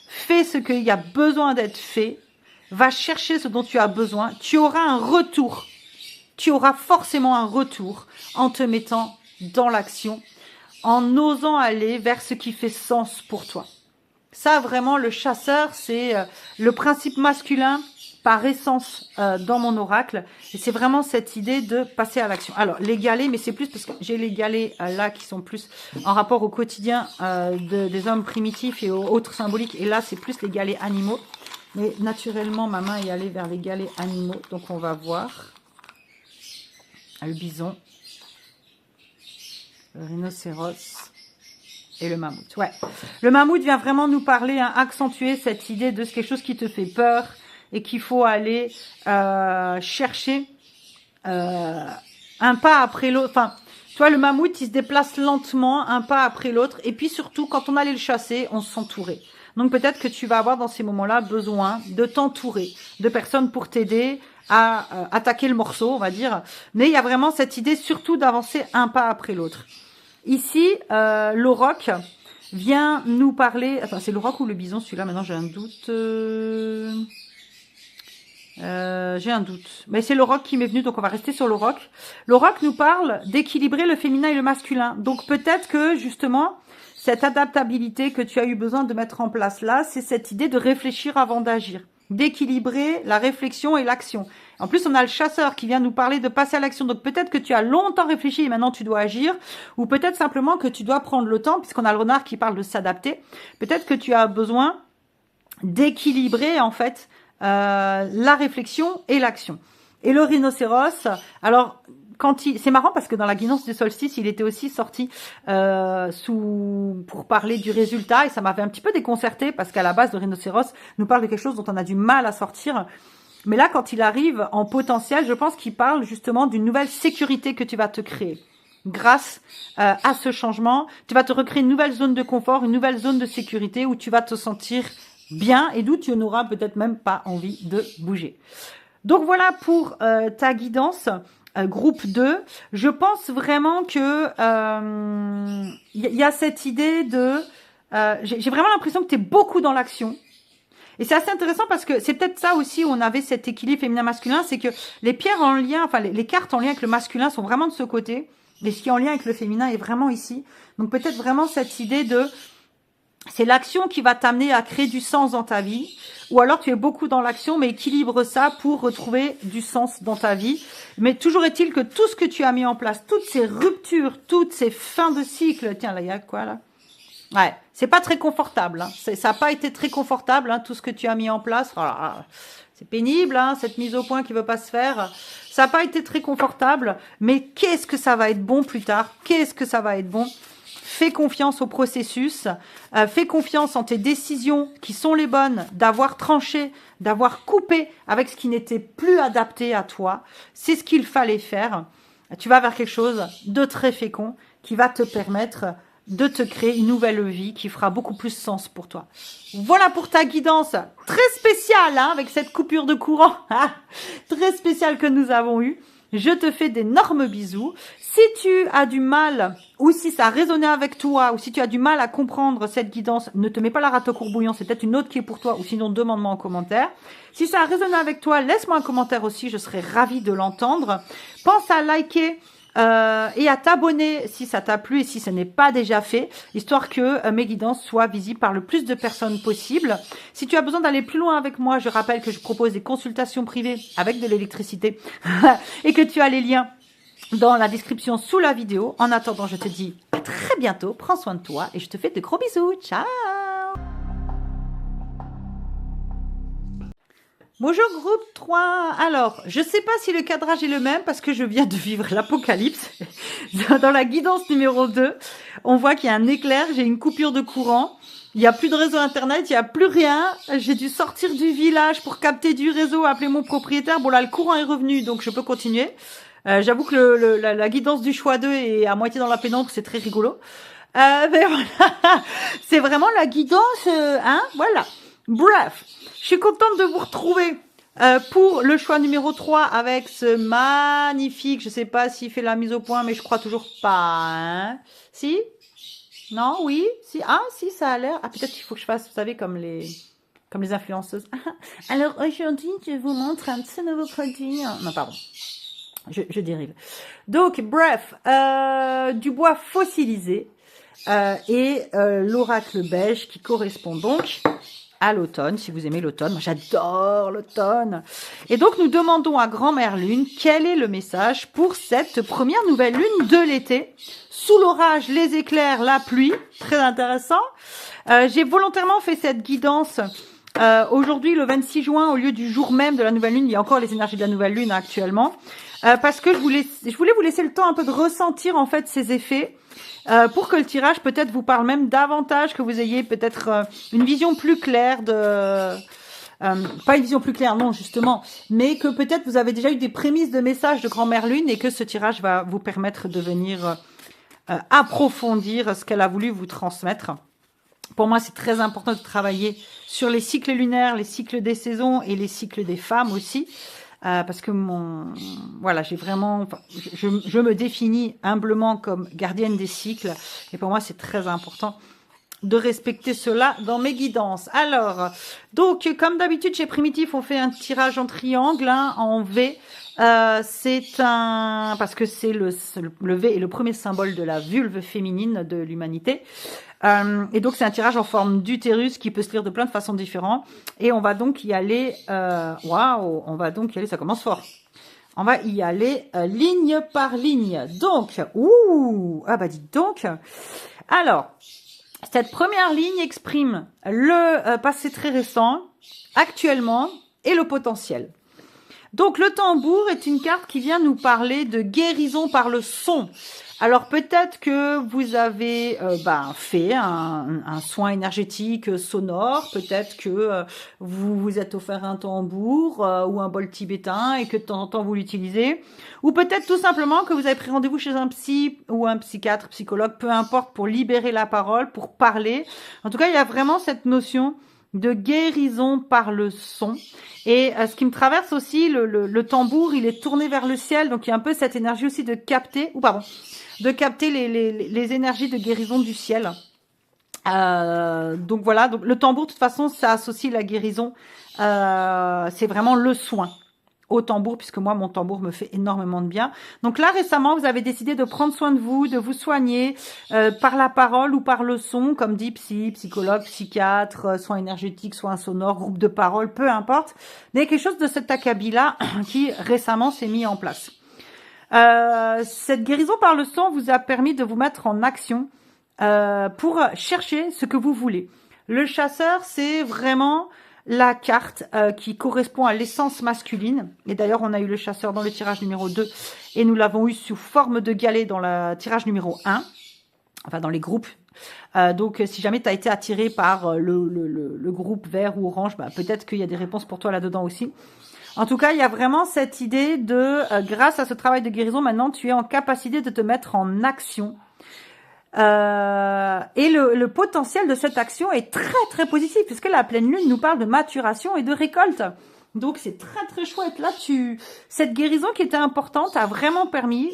Fais ce qu'il y a besoin d'être fait. Va chercher ce dont tu as besoin. Tu auras un retour. Tu auras forcément un retour en te mettant dans l'action, en osant aller vers ce qui fait sens pour toi. Ça, vraiment, le chasseur, c'est le principe masculin par essence dans mon oracle. Et c'est vraiment cette idée de passer à l'action. Alors, les galets, mais c'est plus parce que j'ai les galets là qui sont plus en rapport au quotidien des hommes primitifs et aux autres symboliques. Et là, c'est plus les galets animaux. Mais naturellement, ma main est allée vers les galets animaux. Donc, on va voir. Le bison, le rhinocéros et le mammouth. Ouais. Le mammouth vient vraiment nous parler, hein, accentuer cette idée de quelque chose qui te fait peur et qu'il faut aller chercher un pas après l'autre. Enfin, tu vois, le mammouth, il se déplace lentement, un pas après l'autre. Et puis surtout, quand on allait le chasser, on s'entourait. Donc peut-être que tu vas avoir dans ces moments-là besoin de t'entourer de personnes pour t'aider à attaquer le morceau, on va dire. Mais il y a vraiment cette idée surtout d'avancer un pas après l'autre. Ici, l'auroch vient nous parler... Attends, c'est l'auroch ou le bison celui-là? Maintenant, j'ai un doute. J'ai un doute. Mais c'est l'auroch qui m'est venu, donc on va rester sur l'auroch. L'auroch nous parle d'équilibrer le féminin et le masculin. Donc peut-être que, justement, cette adaptabilité que tu as eu besoin de mettre en place là, c'est cette idée de réfléchir avant d'agir. D'équilibrer la réflexion et l'action. En plus, on a le chasseur qui vient nous parler de passer à l'action. Donc peut-être que tu as longtemps réfléchi et maintenant tu dois agir. Ou peut-être simplement que tu dois prendre le temps, puisqu'on a le renard qui parle de s'adapter. Peut-être que tu as besoin d'équilibrer, en fait, la réflexion et l'action. Et le rhinocéros, alors c'est marrant parce que dans la guidance du solstice, il était aussi sorti pour parler du résultat et ça m'avait un petit peu déconcerté parce qu'à la base, le rhinocéros nous parle de quelque chose dont on a du mal à sortir. Mais là, quand il arrive en potentiel, je pense qu'il parle justement d'une nouvelle sécurité que tu vas te créer. Grâce à ce changement, tu vas te recréer une nouvelle zone de confort, une nouvelle zone de sécurité où tu vas te sentir bien et d'où tu n'auras peut-être même pas envie de bouger. Donc voilà pour ta guidance groupe 2. Je pense vraiment que y a cette idée de... j'ai vraiment l'impression que tu es beaucoup dans l'action. Et c'est assez intéressant parce que c'est peut-être ça aussi où on avait cet équilibre féminin-masculin, c'est que les pierres en lien, enfin les cartes en lien avec le masculin sont vraiment de ce côté, et ce qui est en lien avec le féminin est vraiment ici. Donc peut-être vraiment cette idée de... C'est l'action qui va t'amener à créer du sens dans ta vie. Ou alors tu es beaucoup dans l'action, mais équilibre ça pour retrouver du sens dans ta vie. Mais toujours est-il que tout ce que tu as mis en place, toutes ces ruptures, toutes ces fins de cycle... Tiens, là, il y a quoi, là? Ouais, c'est pas très confortable. Hein. Ça n'a pas été très confortable, hein, tout ce que tu as mis en place. Oh là, c'est pénible, hein, cette mise au point qui veut pas se faire. Ça n'a pas été très confortable, mais qu'est-ce que ça va être bon plus tard? Qu'est-ce que ça va être bon? Fais confiance au processus, fais confiance en tes décisions qui sont les bonnes, d'avoir tranché, d'avoir coupé avec ce qui n'était plus adapté à toi. C'est ce qu'il fallait faire. Tu vas vers quelque chose de très fécond qui va te permettre de te créer une nouvelle vie qui fera beaucoup plus sens pour toi. Voilà pour ta guidance très spéciale, hein, avec cette coupure de courant très spéciale que nous avons eue. Je te fais d'énormes bisous. Si tu as du mal, ou si ça a résonné avec toi, ou si tu as du mal à comprendre cette guidance, ne te mets pas la rate au courbouillon, c'est peut-être une autre qui est pour toi, ou sinon demande-moi en commentaire. Si ça a résonné avec toi, laisse-moi un commentaire aussi, je serai ravie de l'entendre. Pense à liker et à t'abonner si ça t'a plu et si ce n'est pas déjà fait, histoire que mes guidances soient visibles par le plus de personnes possible. Si tu as besoin d'aller plus loin avec moi, je rappelle que je propose des consultations privées avec de l'électricité et que tu as les liens dans la description sous la vidéo. En attendant, je te dis à très bientôt, prends soin de toi et je te fais de gros bisous. Ciao! Bonjour groupe 3. Alors, je sais pas si le cadrage est le même parce que je viens de vivre l'apocalypse. Dans la guidance numéro 2, on voit qu'il y a un éclair, j'ai une coupure de courant. Il n'y a plus de réseau internet, il n'y a plus rien. J'ai dû sortir du village pour capter du réseau, appeler mon propriétaire. Bon là, le courant est revenu, donc je peux continuer. J'avoue que la guidance du choix 2 est à moitié dans la pénombre, c'est très rigolo. Mais voilà, c'est vraiment la guidance, hein, voilà. Bref, je suis contente de vous retrouver pour le choix numéro 3 avec ce magnifique, je sais pas s'il fait la mise au point, mais je crois toujours pas, hein. Si? Non? Oui? Si? Ah, si, ça a l'air. Ah, peut-être qu'il faut que je fasse, vous savez, comme les influenceuses. Alors, aujourd'hui, je vous montre un petit nouveau produit. Non, pardon. Je dérive. Donc, bref, du bois fossilisé et l'oracle beige qui correspond donc à l'automne, si vous aimez l'automne. Moi, j'adore l'automne. Et donc, nous demandons à Grand-Mère Lune quel est le message pour cette première nouvelle lune de l'été. Sous l'orage, les éclairs, la pluie. Très intéressant. J'ai volontairement fait cette guidance aujourd'hui, le 26 juin, au lieu du jour même de la nouvelle lune. Il y a encore les énergies de la nouvelle lune actuellement. Parce que je voulais vous laisser le temps un peu de ressentir en fait ces effets. Pour que le tirage peut-être vous parle même davantage, que vous ayez peut-être une vision plus claire de... pas une vision plus claire, non, justement, mais que peut-être vous avez déjà eu des prémices de messages de Grand-Mère Lune et que ce tirage va vous permettre de venir approfondir ce qu'elle a voulu vous transmettre. Pour moi, c'est très important de travailler sur les cycles lunaires, les cycles des saisons et les cycles des femmes aussi. parce que voilà, j'ai vraiment, enfin, je me définis humblement comme gardienne des cycles, et pour moi c'est très important de respecter cela dans mes guidances. Alors, donc comme d'habitude chez Primitif, on fait un tirage en triangle, hein, en V. C'est parce que c'est le V est le premier symbole de la vulve féminine de l'humanité. Et donc c'est un tirage en forme d'utérus qui peut se lire de plein de façons différentes. Et on va donc y aller. Waouh, on va donc y aller. Ça commence fort. On va y aller ligne par ligne. Donc, ah bah dites donc. Alors, cette première ligne exprime le passé très récent, actuellement, et le potentiel. Donc le tambour est une carte qui vient nous parler de guérison par le son. Alors peut-être que vous avez fait un soin énergétique sonore, peut-être que vous vous êtes offert un tambour ou un bol tibétain et que de temps en temps vous l'utilisez, ou peut-être tout simplement que vous avez pris rendez-vous chez un psy ou un psychiatre, psychologue, peu importe, pour libérer la parole, pour parler. En tout cas, il y a vraiment cette notion de guérison par le son. Et ce qui me traverse aussi, le tambour, il est tourné vers le ciel, donc il y a un peu cette énergie aussi de capter, les énergies de guérison du ciel. Donc voilà, donc le tambour, de toute façon, ça associe la guérison. C'est vraiment le soin au tambour, puisque moi, mon tambour me fait énormément de bien. Donc là, récemment, vous avez décidé de prendre soin de vous soigner par la parole ou par le son, comme dit psy, psychologue, psychiatre, soins énergétiques, soins sonores, groupe de parole, peu importe. Mais quelque chose de cet acabit-là qui récemment s'est mis en place. Cette guérison par le son vous a permis de vous mettre en action pour chercher ce que vous voulez. Le chasseur, c'est vraiment la carte qui correspond à l'essence masculine. Et d'ailleurs, on a eu le chasseur dans le tirage numéro 2 et nous l'avons eu sous forme de galet dans le tirage numéro 1, enfin dans les groupes. Donc, si jamais tu as été attiré par le groupe vert ou orange, peut-être qu'il y a des réponses pour toi là-dedans aussi. En tout cas, il y a vraiment cette idée de, grâce à ce travail de guérison, maintenant, tu es en capacité de te mettre en action. Et le potentiel de cette action est très très positif, puisque la pleine lune nous parle de maturation et de récolte. Donc c'est très très chouette. Là, cette guérison qui était importante a vraiment permis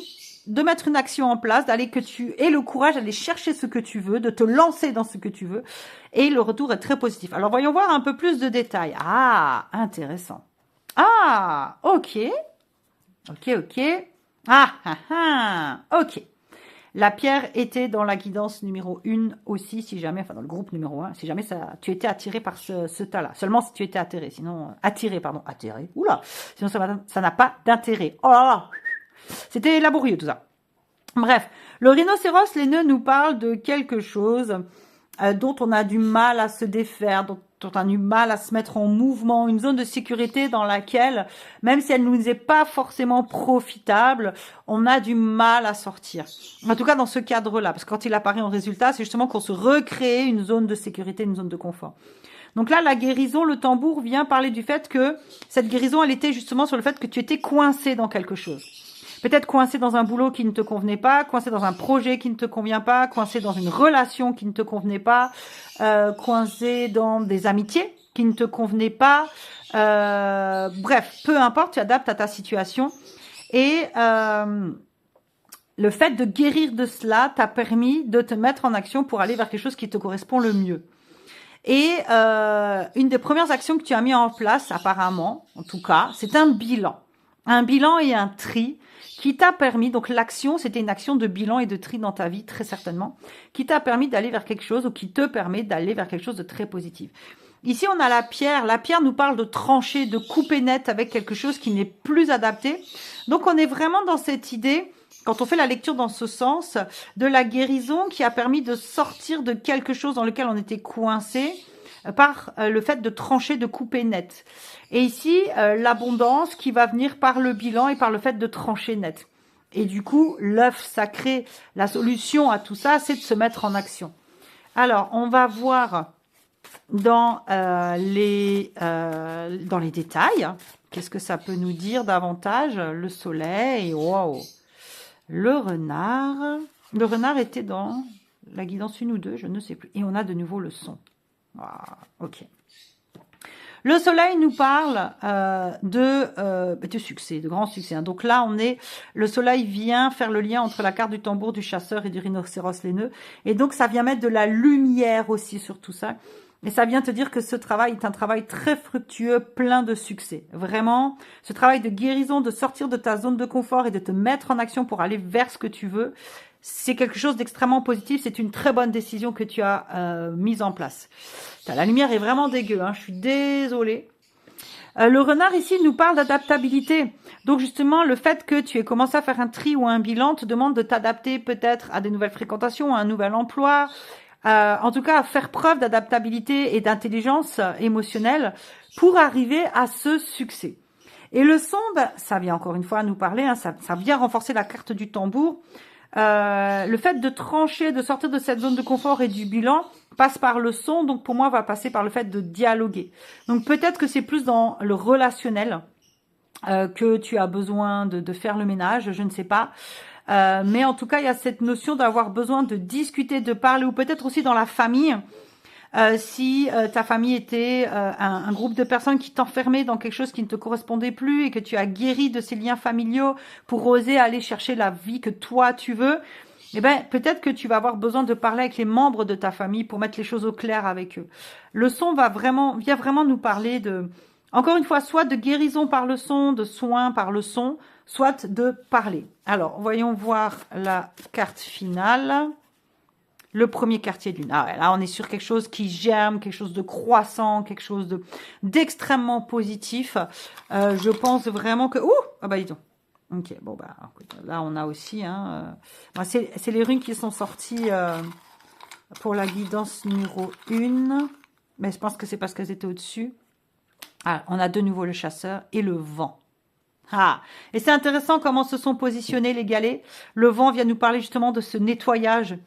de mettre une action en place, que tu aies le courage d'aller chercher ce que tu veux, de te lancer dans ce que tu veux. Et le retour est très positif. Alors voyons voir un peu plus de détails. Ah, intéressant. Ah, ok. Ok. La pierre était dans la guidance numéro 1 aussi, si jamais, enfin dans le groupe numéro 1, si jamais tu étais attiré par ce tas-là. Seulement si tu étais attiré, attiré. Oula, sinon ça n'a pas d'intérêt. Oh là là, c'était laborieux tout ça. Bref, le rhinocéros, les nœuds nous parlent de quelque chose dont on a du mal à se défaire, dont on a du mal à se mettre en mouvement, une zone de sécurité dans laquelle, même si elle ne nous est pas forcément profitable, on a du mal à sortir. En tout cas, dans ce cadre-là, parce que quand il apparaît en résultat, c'est justement qu'on se recrée une zone de sécurité, une zone de confort. Donc là, la guérison, le tambour vient parler du fait que cette guérison, elle était justement sur le fait que tu étais coincé dans quelque chose. Peut-être coincé dans un boulot qui ne te convenait pas, coincé dans un projet qui ne te convient pas, coincé dans une relation qui ne te convenait pas, coincé dans des amitiés qui ne te convenaient pas. Bref, peu importe, tu adaptes à ta situation. Et le fait de guérir de cela t'a permis de te mettre en action pour aller vers quelque chose qui te correspond le mieux. Et une des premières actions que tu as mis en place, apparemment, en tout cas, c'est un bilan. Un bilan et un tri qui t'a permis, donc l'action, c'était une action de bilan et de tri dans ta vie, très certainement, qui t'a permis d'aller vers quelque chose ou qui te permet d'aller vers quelque chose de très positif. Ici, on a la pierre. La pierre nous parle de trancher, de couper net avec quelque chose qui n'est plus adapté. Donc, on est vraiment dans cette idée, quand on fait la lecture dans ce sens, de la guérison qui a permis de sortir de quelque chose dans lequel on était coincé par le fait de trancher, de couper net. Et ici, l'abondance qui va venir par le bilan et par le fait de trancher net. Et du coup, l'œuf sacré, la solution à tout ça, c'est de se mettre en action. Alors, on va voir dans les détails, qu'est-ce que ça peut nous dire davantage? Le soleil, wow. Le renard. Le renard était dans la guidance 1 ou 2, je ne sais plus. Et on a de nouveau le son. Ah, ok. Le soleil nous parle de succès, de grand succès. Hein. Donc là, le soleil vient faire le lien entre la carte du tambour, du chasseur et du rhinocéros laineux. Et donc, ça vient mettre de la lumière aussi sur tout ça. Et ça vient te dire que ce travail est un travail très fructueux, plein de succès. Vraiment, ce travail de guérison, de sortir de ta zone de confort et de te mettre en action pour aller vers ce que tu veux, c'est quelque chose d'extrêmement positif. C'est une très bonne décision que tu as mise en place. La lumière est vraiment dégueu, hein, je suis désolée. Le renard ici nous parle d'adaptabilité. Donc justement, le fait que tu aies commencé à faire un tri ou un bilan te demande de t'adapter peut-être à des nouvelles fréquentations, à un nouvel emploi. En tout cas, à faire preuve d'adaptabilité et d'intelligence émotionnelle pour arriver à ce succès. Et le son, ça vient encore une fois nous parler, hein, ça vient renforcer la carte du tambour. Le fait de trancher, de sortir de cette zone de confort et du bilan passe par le son, donc pour moi va passer par le fait de dialoguer. Donc peut-être que c'est plus dans le relationnel que tu as besoin de faire le ménage, je ne sais pas. Mais en tout cas, il y a cette notion d'avoir besoin de discuter, de parler, ou peut-être aussi dans la famille. Si ta famille était un groupe de personnes qui t'enfermaient dans quelque chose qui ne te correspondait plus et que tu as guéri de ces liens familiaux pour oser aller chercher la vie que toi tu veux, eh ben peut-être que tu vas avoir besoin de parler avec les membres de ta famille pour mettre les choses au clair avec eux. Le son vient vraiment nous parler de, encore une fois, soit de guérison par le son, de soins par le son, soit de parler. Alors, voyons voir la carte finale. Le premier quartier de lune. Ah ouais, là, on est sur quelque chose qui germe, quelque chose de croissant, quelque chose d'extrêmement positif. Je pense vraiment que... Ouh, ah bah dis donc. Ok, bon bah là on a aussi... Hein, c'est les runes qui sont sorties pour la guidance numéro 1. Mais je pense que c'est parce qu'elles étaient au-dessus. Ah, on a de nouveau le chasseur et le vent. Ah, et c'est intéressant comment se sont positionnés les galets. Le vent vient nous parler justement de ce nettoyage.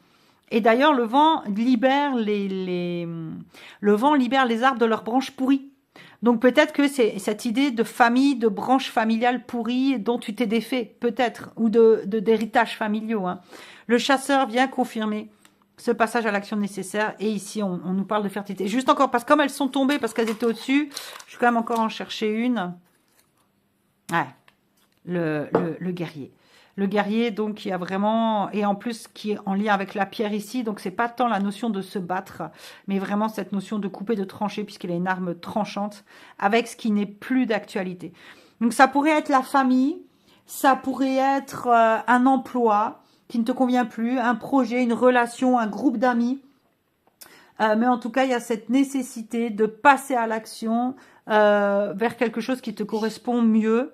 Et d'ailleurs, le vent libère le vent libère les arbres de leurs branches pourries. Donc peut-être que c'est cette idée de famille, de branche familiale pourrie dont tu t'es défait, peut-être, ou d'héritage familiaux. Hein. Le chasseur vient confirmer ce passage à l'action nécessaire. Et ici, on nous parle de fertilité. Juste encore, parce que comme elles sont tombées, parce qu'elles étaient au-dessus, je vais quand même encore en chercher une. Ouais, le guerrier. Le guerrier, donc, qui a vraiment, et en plus, qui est en lien avec la pierre ici, donc c'est pas tant la notion de se battre, mais vraiment cette notion de couper, de trancher, puisqu'il a une arme tranchante, avec ce qui n'est plus d'actualité. Donc ça pourrait être la famille, ça pourrait être un emploi qui ne te convient plus, un projet, une relation, un groupe d'amis, mais en tout cas, il y a cette nécessité de passer à l'action vers quelque chose qui te correspond mieux,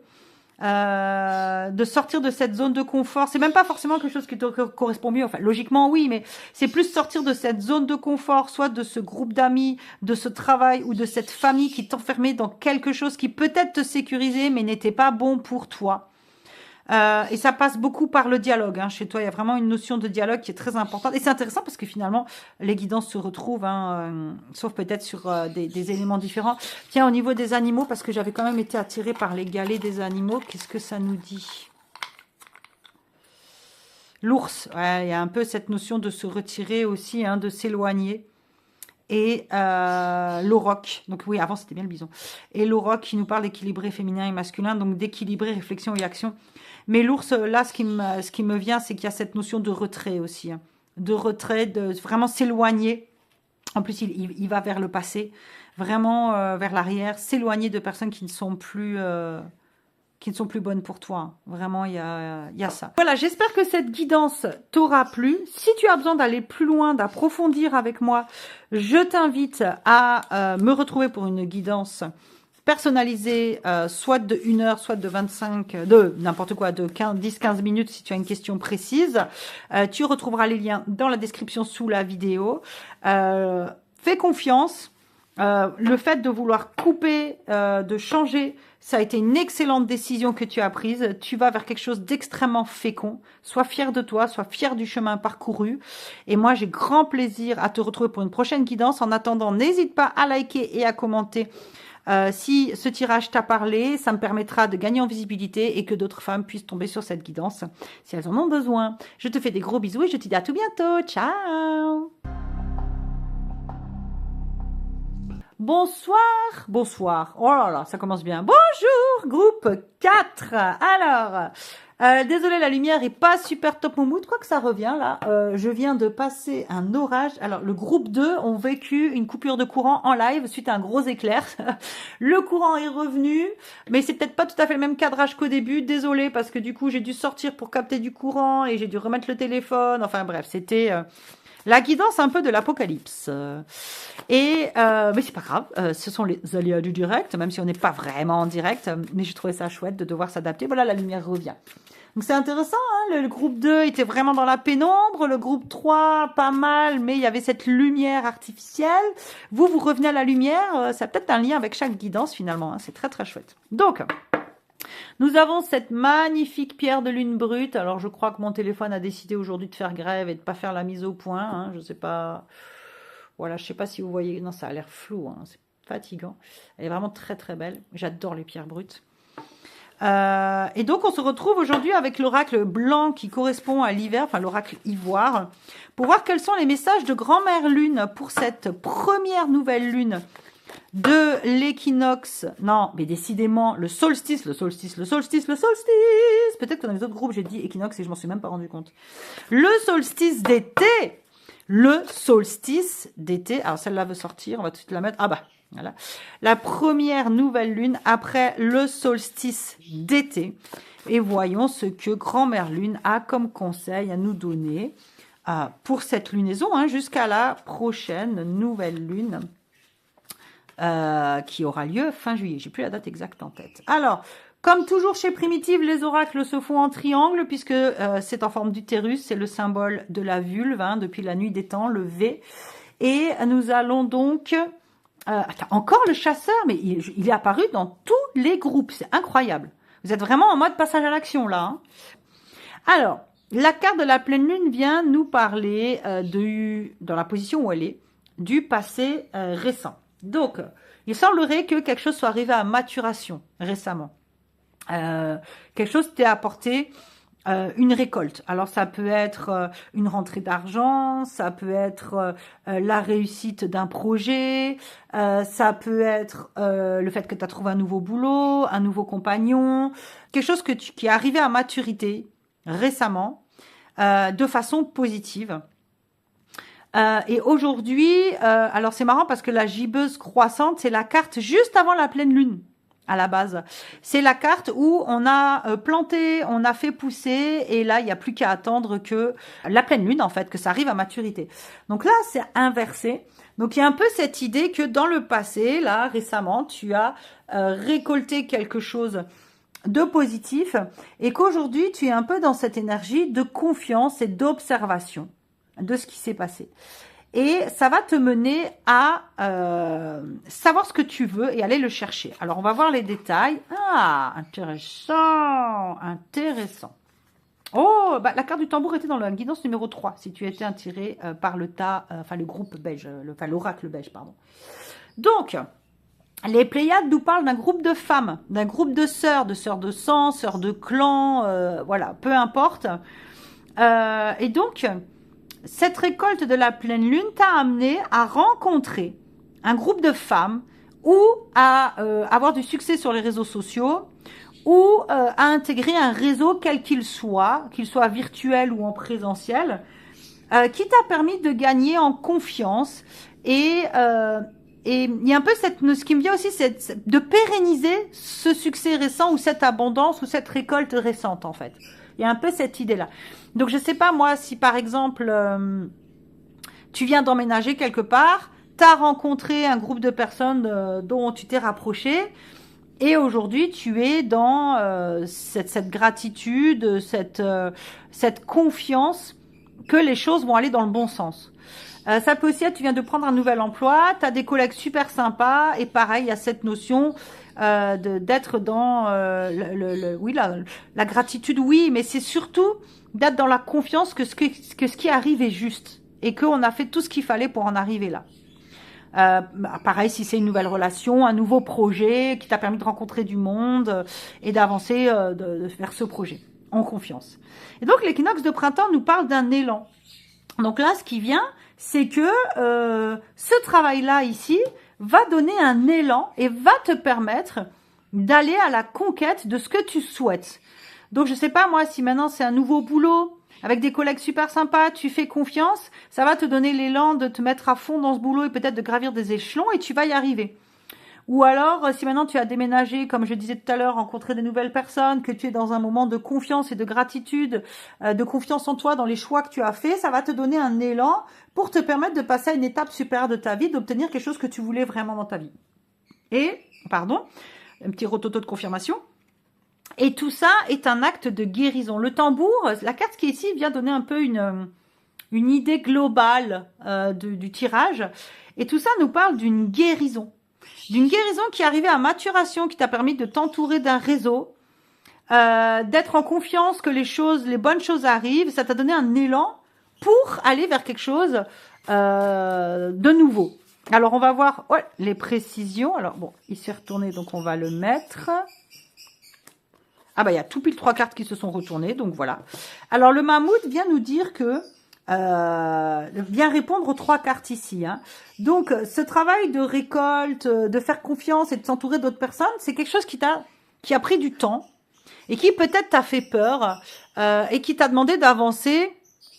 de sortir de cette zone de confort. C'est même pas forcément quelque chose qui te correspond mieux. Enfin, logiquement, oui, mais c'est plus sortir de cette zone de confort, soit de ce groupe d'amis, de ce travail ou de cette famille qui t'enfermait dans quelque chose qui peut-être te sécurisait, mais n'était pas bon pour toi. Et ça passe beaucoup par le dialogue. Hein. Chez toi, il y a vraiment une notion de dialogue qui est très importante. Et c'est intéressant parce que finalement, les guidances se retrouvent, hein, sauf peut-être sur des éléments différents. Tiens, au niveau des animaux, parce que j'avais quand même été attirée par les galets des animaux, qu'est-ce que ça nous dit? L'ours, ouais, il y a un peu cette notion de se retirer aussi, hein, de s'éloigner. Et l'auroch, donc oui, avant c'était bien le bison. Et l'auroch qui nous parle d'équilibré féminin et masculin, donc d'équilibrer réflexion et action. Mais l'ours, là, ce qui me vient, c'est qu'il y a cette notion de retrait aussi. Hein. De retrait, de vraiment s'éloigner. En plus, il va vers le passé, vraiment vers l'arrière, s'éloigner de personnes qui ne sont plus bonnes pour toi. Vraiment, il y a ça. Voilà, j'espère que cette guidance t'aura plu. Si tu as besoin d'aller plus loin, d'approfondir avec moi, je t'invite à me retrouver pour une guidance personnalisée, soit de 1 heure, soit de 25, de n'importe quoi, de 10-15 minutes si tu as une question précise. Tu retrouveras les liens dans la description sous la vidéo. Fais confiance. Le fait de vouloir couper, de changer, ça a été une excellente décision que tu as prise. Tu vas vers quelque chose d'extrêmement fécond. Sois fier de toi, sois fier du chemin parcouru. Et moi, j'ai grand plaisir à te retrouver pour une prochaine guidance. En attendant, n'hésite pas à liker et à commenter si ce tirage t'a parlé. Ça me permettra de gagner en visibilité et que d'autres femmes puissent tomber sur cette guidance si elles en ont besoin. Je te fais des gros bisous et je te dis à tout bientôt. Ciao! Bonsoir, bonsoir. Oh là là, ça commence bien. Bonjour, groupe 4. Alors, désolé, la lumière est pas super top mood, quoi que ça revient là. Je viens de passer un orage. Alors, le groupe 2 ont vécu une coupure de courant en live suite à un gros éclair. Le courant est revenu, mais c'est peut-être pas tout à fait le même cadrage qu'au début. Désolé, parce que du coup, j'ai dû sortir pour capter du courant et j'ai dû remettre le téléphone. Enfin bref, c'était... la guidance un peu de l'apocalypse. Mais c'est pas grave, ce sont les aléas du direct, même si on n'est pas vraiment en direct, mais j'ai trouvé ça chouette de devoir s'adapter. Voilà, la lumière revient. Donc c'est intéressant, hein, le groupe 2 était vraiment dans la pénombre, le groupe 3 pas mal, mais il y avait cette lumière artificielle. Vous revenez à la lumière, ça a peut-être un lien avec chaque guidance finalement, hein, c'est très très chouette. Donc... nous avons cette magnifique pierre de lune brute. Alors, je crois que mon téléphone a décidé aujourd'hui de faire grève et de pas faire la mise au point. Hein. Je sais pas. Voilà, je sais pas si vous voyez. Non, ça a l'air flou. Hein. C'est fatigant. Elle est vraiment très très belle. J'adore les pierres brutes. Et donc, on se retrouve aujourd'hui avec l'oracle blanc qui correspond à l'hiver, enfin l'oracle ivoire, pour voir quels sont les messages de grand-mère lune pour cette première nouvelle lune de l'équinoxe, non, mais décidément, le solstice. Peut-être que dans les autres groupes, j'ai dit équinoxe et je m'en suis même pas rendu compte. Le solstice d'été. Alors, celle-là veut sortir, on va tout de suite la mettre. Ah bah, voilà. La première nouvelle lune après le solstice d'été. Et voyons ce que grand-mère lune a comme conseil à nous donner pour cette lunaison, hein, jusqu'à la prochaine nouvelle lune. Qui aura lieu fin juillet. J'ai plus la date exacte en tête. Alors, comme toujours chez Primitive, les oracles se font en triangle puisque c'est en forme d'utérus, c'est le symbole de la vulve, hein, depuis la nuit des temps, le V. Et nous allons donc... attends, encore le chasseur, mais il est apparu dans tous les groupes, c'est incroyable. Vous êtes vraiment en mode passage à l'action là. Hein. Alors, la carte de la pleine lune vient nous parler dans la position où elle est, du passé récent. Donc, il semblerait que quelque chose soit arrivé à maturation récemment. Quelque chose t'ait apporté une récolte. Alors, ça peut être une rentrée d'argent, ça peut être la réussite d'un projet, ça peut être le fait que tu as trouvé un nouveau boulot, un nouveau compagnon, quelque chose qui est arrivé à maturité récemment, de façon positive. Et aujourd'hui, alors c'est marrant parce que la gibbeuse croissante, c'est la carte juste avant la pleine lune, à la base. C'est la carte où on a planté, on a fait pousser, et là, il n'y a plus qu'à attendre que la pleine lune, en fait, que ça arrive à maturité. Donc là, c'est inversé. Donc il y a un peu cette idée que dans le passé, là, récemment, tu as récolté quelque chose de positif, et qu'aujourd'hui, tu es un peu dans cette énergie de confiance et d'observation de ce qui s'est passé. Et ça va te mener à savoir ce que tu veux et aller le chercher. Alors, on va voir les détails. Ah, intéressant, intéressant. Oh, bah, la carte du tambour était dans la guidance numéro 3, si tu étais attiré par le groupe beige, l'oracle beige, pardon. Donc, les Pléiades nous parlent d'un groupe de femmes, d'un groupe de sœurs de sang, sœurs de clan, voilà, peu importe. Et donc... cette récolte de la pleine lune t'a amené à rencontrer un groupe de femmes ou à avoir du succès sur les réseaux sociaux ou à intégrer un réseau quel qu'il soit virtuel ou en présentiel, qui t'a permis de gagner en confiance et il y a un peu ce qui me vient aussi, c'est de pérenniser ce succès récent ou cette abondance ou cette récolte récente en fait. Il y a un peu cette idée-là. Donc, je sais pas, moi, si par exemple, tu viens d'emménager quelque part, tu as rencontré un groupe de personnes dont tu t'es rapproché, et aujourd'hui, tu es dans cette gratitude, cette confiance que les choses vont aller dans le bon sens. Ça peut aussi être, tu viens de prendre un nouvel emploi, tu as des collègues super sympas, et pareil, il y a cette notion... d'être dans la gratitude, oui, mais c'est surtout d'être dans la confiance que ce qui arrive est juste et qu'on a fait tout ce qu'il fallait pour en arriver là. Pareil, si c'est une nouvelle relation, un nouveau projet qui t'a permis de rencontrer du monde et d'avancer vers ce projet en confiance. Et donc l'équinoxe de printemps nous parle d'un élan. Donc là, ce qui vient, c'est que ce travail-là ici va donner un élan et va te permettre d'aller à la conquête de ce que tu souhaites. Donc, je sais pas, moi, si maintenant c'est un nouveau boulot, avec des collègues super sympas, tu fais confiance, ça va te donner l'élan de te mettre à fond dans ce boulot et peut-être de gravir des échelons et tu vas y arriver. Ou alors, si maintenant tu as déménagé, comme je disais tout à l'heure, rencontrer des nouvelles personnes, que tu es dans un moment de confiance et de gratitude, de confiance en toi dans les choix que tu as faits, ça va te donner un élan pour te permettre de passer à une étape supérieure de ta vie, d'obtenir quelque chose que tu voulais vraiment dans ta vie. Et, pardon, un petit rototo de confirmation. Et tout ça est un acte de guérison. Le tambour, la carte qui est ici vient donner un peu une idée globale du tirage. Et tout ça nous parle d'une guérison. D'une guérison qui est arrivée à maturation, qui t'a permis de t'entourer d'un réseau, d'être en confiance que les bonnes choses arrivent. Ça t'a donné un élan pour aller vers quelque chose de nouveau. Alors, on va voir les précisions. Alors, bon, il s'est retourné, donc on va le mettre. Ah bah, il y a tout pile 3 cartes qui se sont retournées, donc voilà. Alors, le mammouth vient nous dire que vient répondre aux 3 cartes ici. Hein. Donc, ce travail de récolte, de faire confiance et de s'entourer d'autres personnes, c'est quelque chose qui a pris du temps et qui peut-être t'a fait peur et qui t'a demandé d'avancer,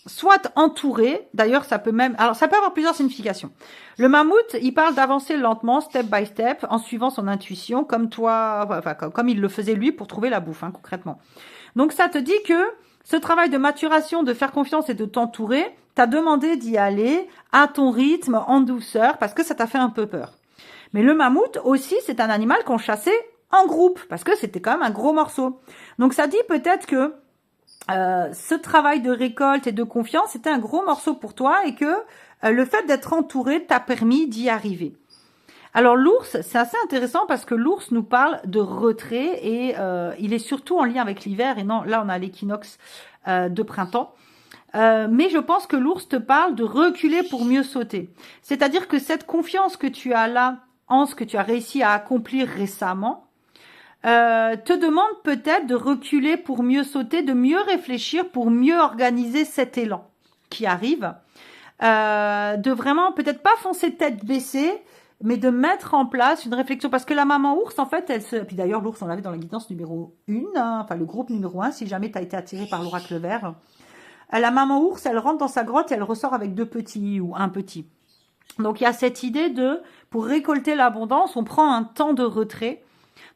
soit entouré. D'ailleurs, ça peut avoir plusieurs significations. Le mammouth, il parle d'avancer lentement, step by step, en suivant son intuition, comme comme il le faisait lui pour trouver la bouffe, hein, concrètement. Donc, ça te dit que ce travail de maturation, de faire confiance et de t'entourer, t'as demandé d'y aller à ton rythme, en douceur, parce que ça t'a fait un peu peur. Mais le mammouth aussi, c'est un animal qu'on chassait en groupe, parce que c'était quand même un gros morceau. Donc ça dit peut-être que ce travail de récolte et de confiance, c'était un gros morceau pour toi et que le fait d'être entouré t'a permis d'y arriver. Alors l'ours, c'est assez intéressant parce que l'ours nous parle de retrait et il est surtout en lien avec l'hiver et non, là on a l'équinoxe de printemps. Mais je pense que l'ours te parle de reculer pour mieux sauter. C'est-à-dire que cette confiance que tu as là en ce que tu as réussi à accomplir récemment te demande peut-être de reculer pour mieux sauter, de mieux réfléchir pour mieux organiser cet élan qui arrive. De vraiment peut-être pas foncer tête baissée, mais de mettre en place une réflexion. Parce que la maman ours, en fait, puis d'ailleurs, l'ours, on l'avait dans la guidance numéro 1, hein, enfin le groupe numéro 1, si jamais tu as été attiré par l'oracle vert. La maman ours, elle rentre dans sa grotte et elle ressort avec 2 petits ou un petit. Donc, il y a cette idée pour récolter l'abondance, on prend un temps de retrait.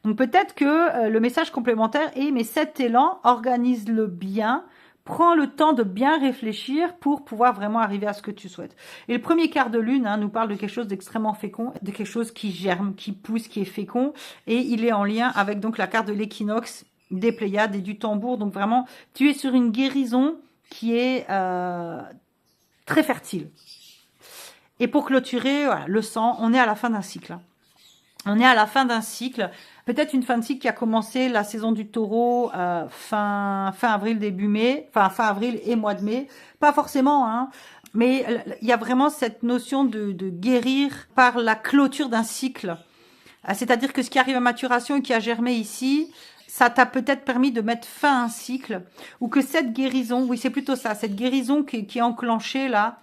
Donc, peut-être que le message complémentaire est, mais cet élan, organise-le bien, prends le temps de bien réfléchir pour pouvoir vraiment arriver à ce que tu souhaites. Et le premier quart de lune nous parle de quelque chose d'extrêmement fécond, de quelque chose qui germe, qui pousse, qui est fécond. Et il est en lien avec donc la carte de l'équinoxe, des Pléiades et du tambour. Donc vraiment, tu es sur une guérison qui est très fertile. Et pour clôturer, voilà, le sang, on est à la fin d'un cycle. On est à la fin d'un cycle. Peut-être une fin de cycle qui a commencé la saison du taureau fin avril, début mai. Enfin, fin avril et mois de mai. Pas forcément, hein. Mais il y a vraiment cette notion de guérir par la clôture d'un cycle. C'est-à-dire que ce qui arrive à maturation et qui a germé ici, ça t'a peut-être permis de mettre fin à un cycle. Ou que cette guérison, oui, c'est plutôt ça, cette guérison qui est enclenchée là,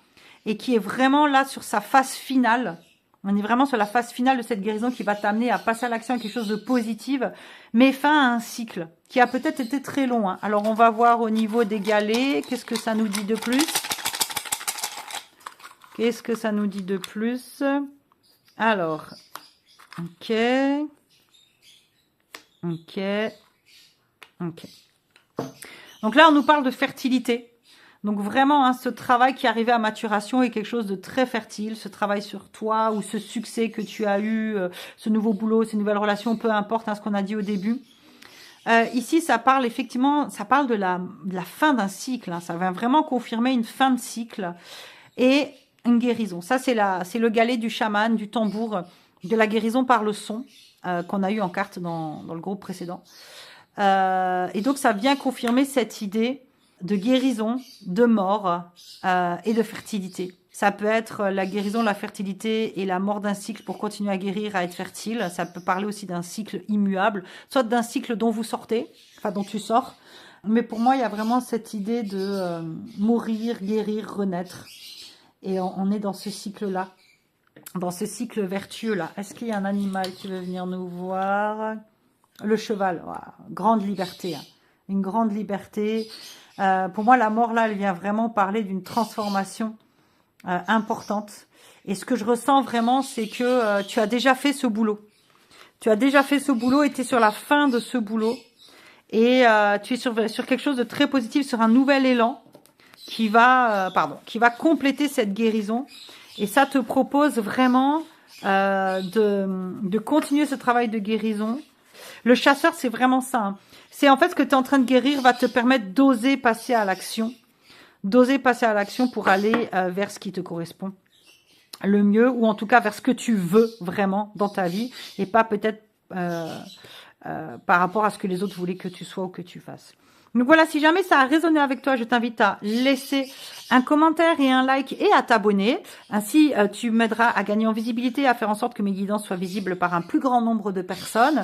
et qui est vraiment là sur sa phase finale. On est vraiment sur la phase finale de cette guérison qui va t'amener à passer à l'action, à quelque chose de positif, mais fin à un cycle qui a peut-être été très long. Hein. Alors, on va voir au niveau des galets, qu'est-ce que ça nous dit de plus? Qu'est-ce que ça nous dit de plus? Alors, ok. Donc là, on nous parle de fertilité. Donc vraiment, hein, ce travail qui est arrivé à maturation est quelque chose de très fertile. Ce travail sur toi ou ce succès que tu as eu, ce nouveau boulot, ces nouvelles relations, peu importe hein, ce qu'on a dit au début. Ici, ça parle effectivement, ça parle de la fin d'un cycle. Hein, ça va vraiment confirmer une fin de cycle et une guérison. Ça, c'est le galet du chaman, du tambour, de la guérison par le son qu'on a eu en carte dans le groupe précédent. Et donc, ça vient confirmer cette idée de guérison, de mort et de fertilité. Ça peut être la guérison, la fertilité et la mort d'un cycle pour continuer à guérir, à être fertile. Ça peut parler aussi d'un cycle immuable, soit d'un cycle dont vous sortez, enfin dont tu sors. Mais pour moi, il y a vraiment cette idée de mourir, guérir, renaître. Et on est dans ce cycle-là. dans ce cycle vertueux là. Est-ce qu'il y a un animal qui veut venir nous voir? Le cheval, voilà. Grande liberté, hein. Une grande liberté. Pour moi, la mort là, elle vient vraiment parler d'une transformation importante. Et ce que je ressens vraiment, c'est que tu as déjà fait ce boulot. Tu as déjà fait ce boulot et tu es sur la fin de ce boulot. Et tu es sur quelque chose de très positif, sur un nouvel élan qui va compléter cette guérison. Et ça te propose vraiment de continuer ce travail de guérison. Le chasseur, c'est vraiment ça, hein. C'est en fait ce que tu es en train de guérir va te permettre d'oser passer à l'action. D'oser passer à l'action pour aller vers ce qui te correspond le mieux, ou en tout cas vers ce que tu veux vraiment dans ta vie, et pas peut-être par rapport à ce que les autres voulaient que tu sois ou que tu fasses. Donc voilà, si jamais ça a résonné avec toi, je t'invite à laisser un commentaire et un like et à t'abonner. Ainsi, tu m'aideras à gagner en visibilité, à faire en sorte que mes guidances soient visibles par un plus grand nombre de personnes.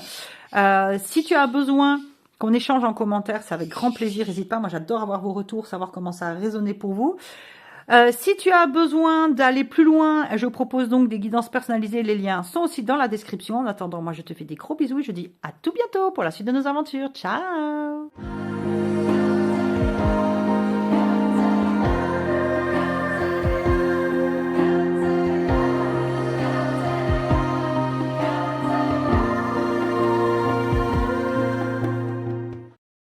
Si tu as besoin qu'on échange en commentaire, c'est avec grand plaisir, n'hésite pas. Moi, j'adore avoir vos retours, savoir comment ça a résonné pour vous. Si tu as besoin d'aller plus loin, je propose donc des guidances personnalisées. Les liens sont aussi dans la description. En attendant, moi, je te fais des gros bisous et je dis à tout bientôt pour la suite de nos aventures. Ciao!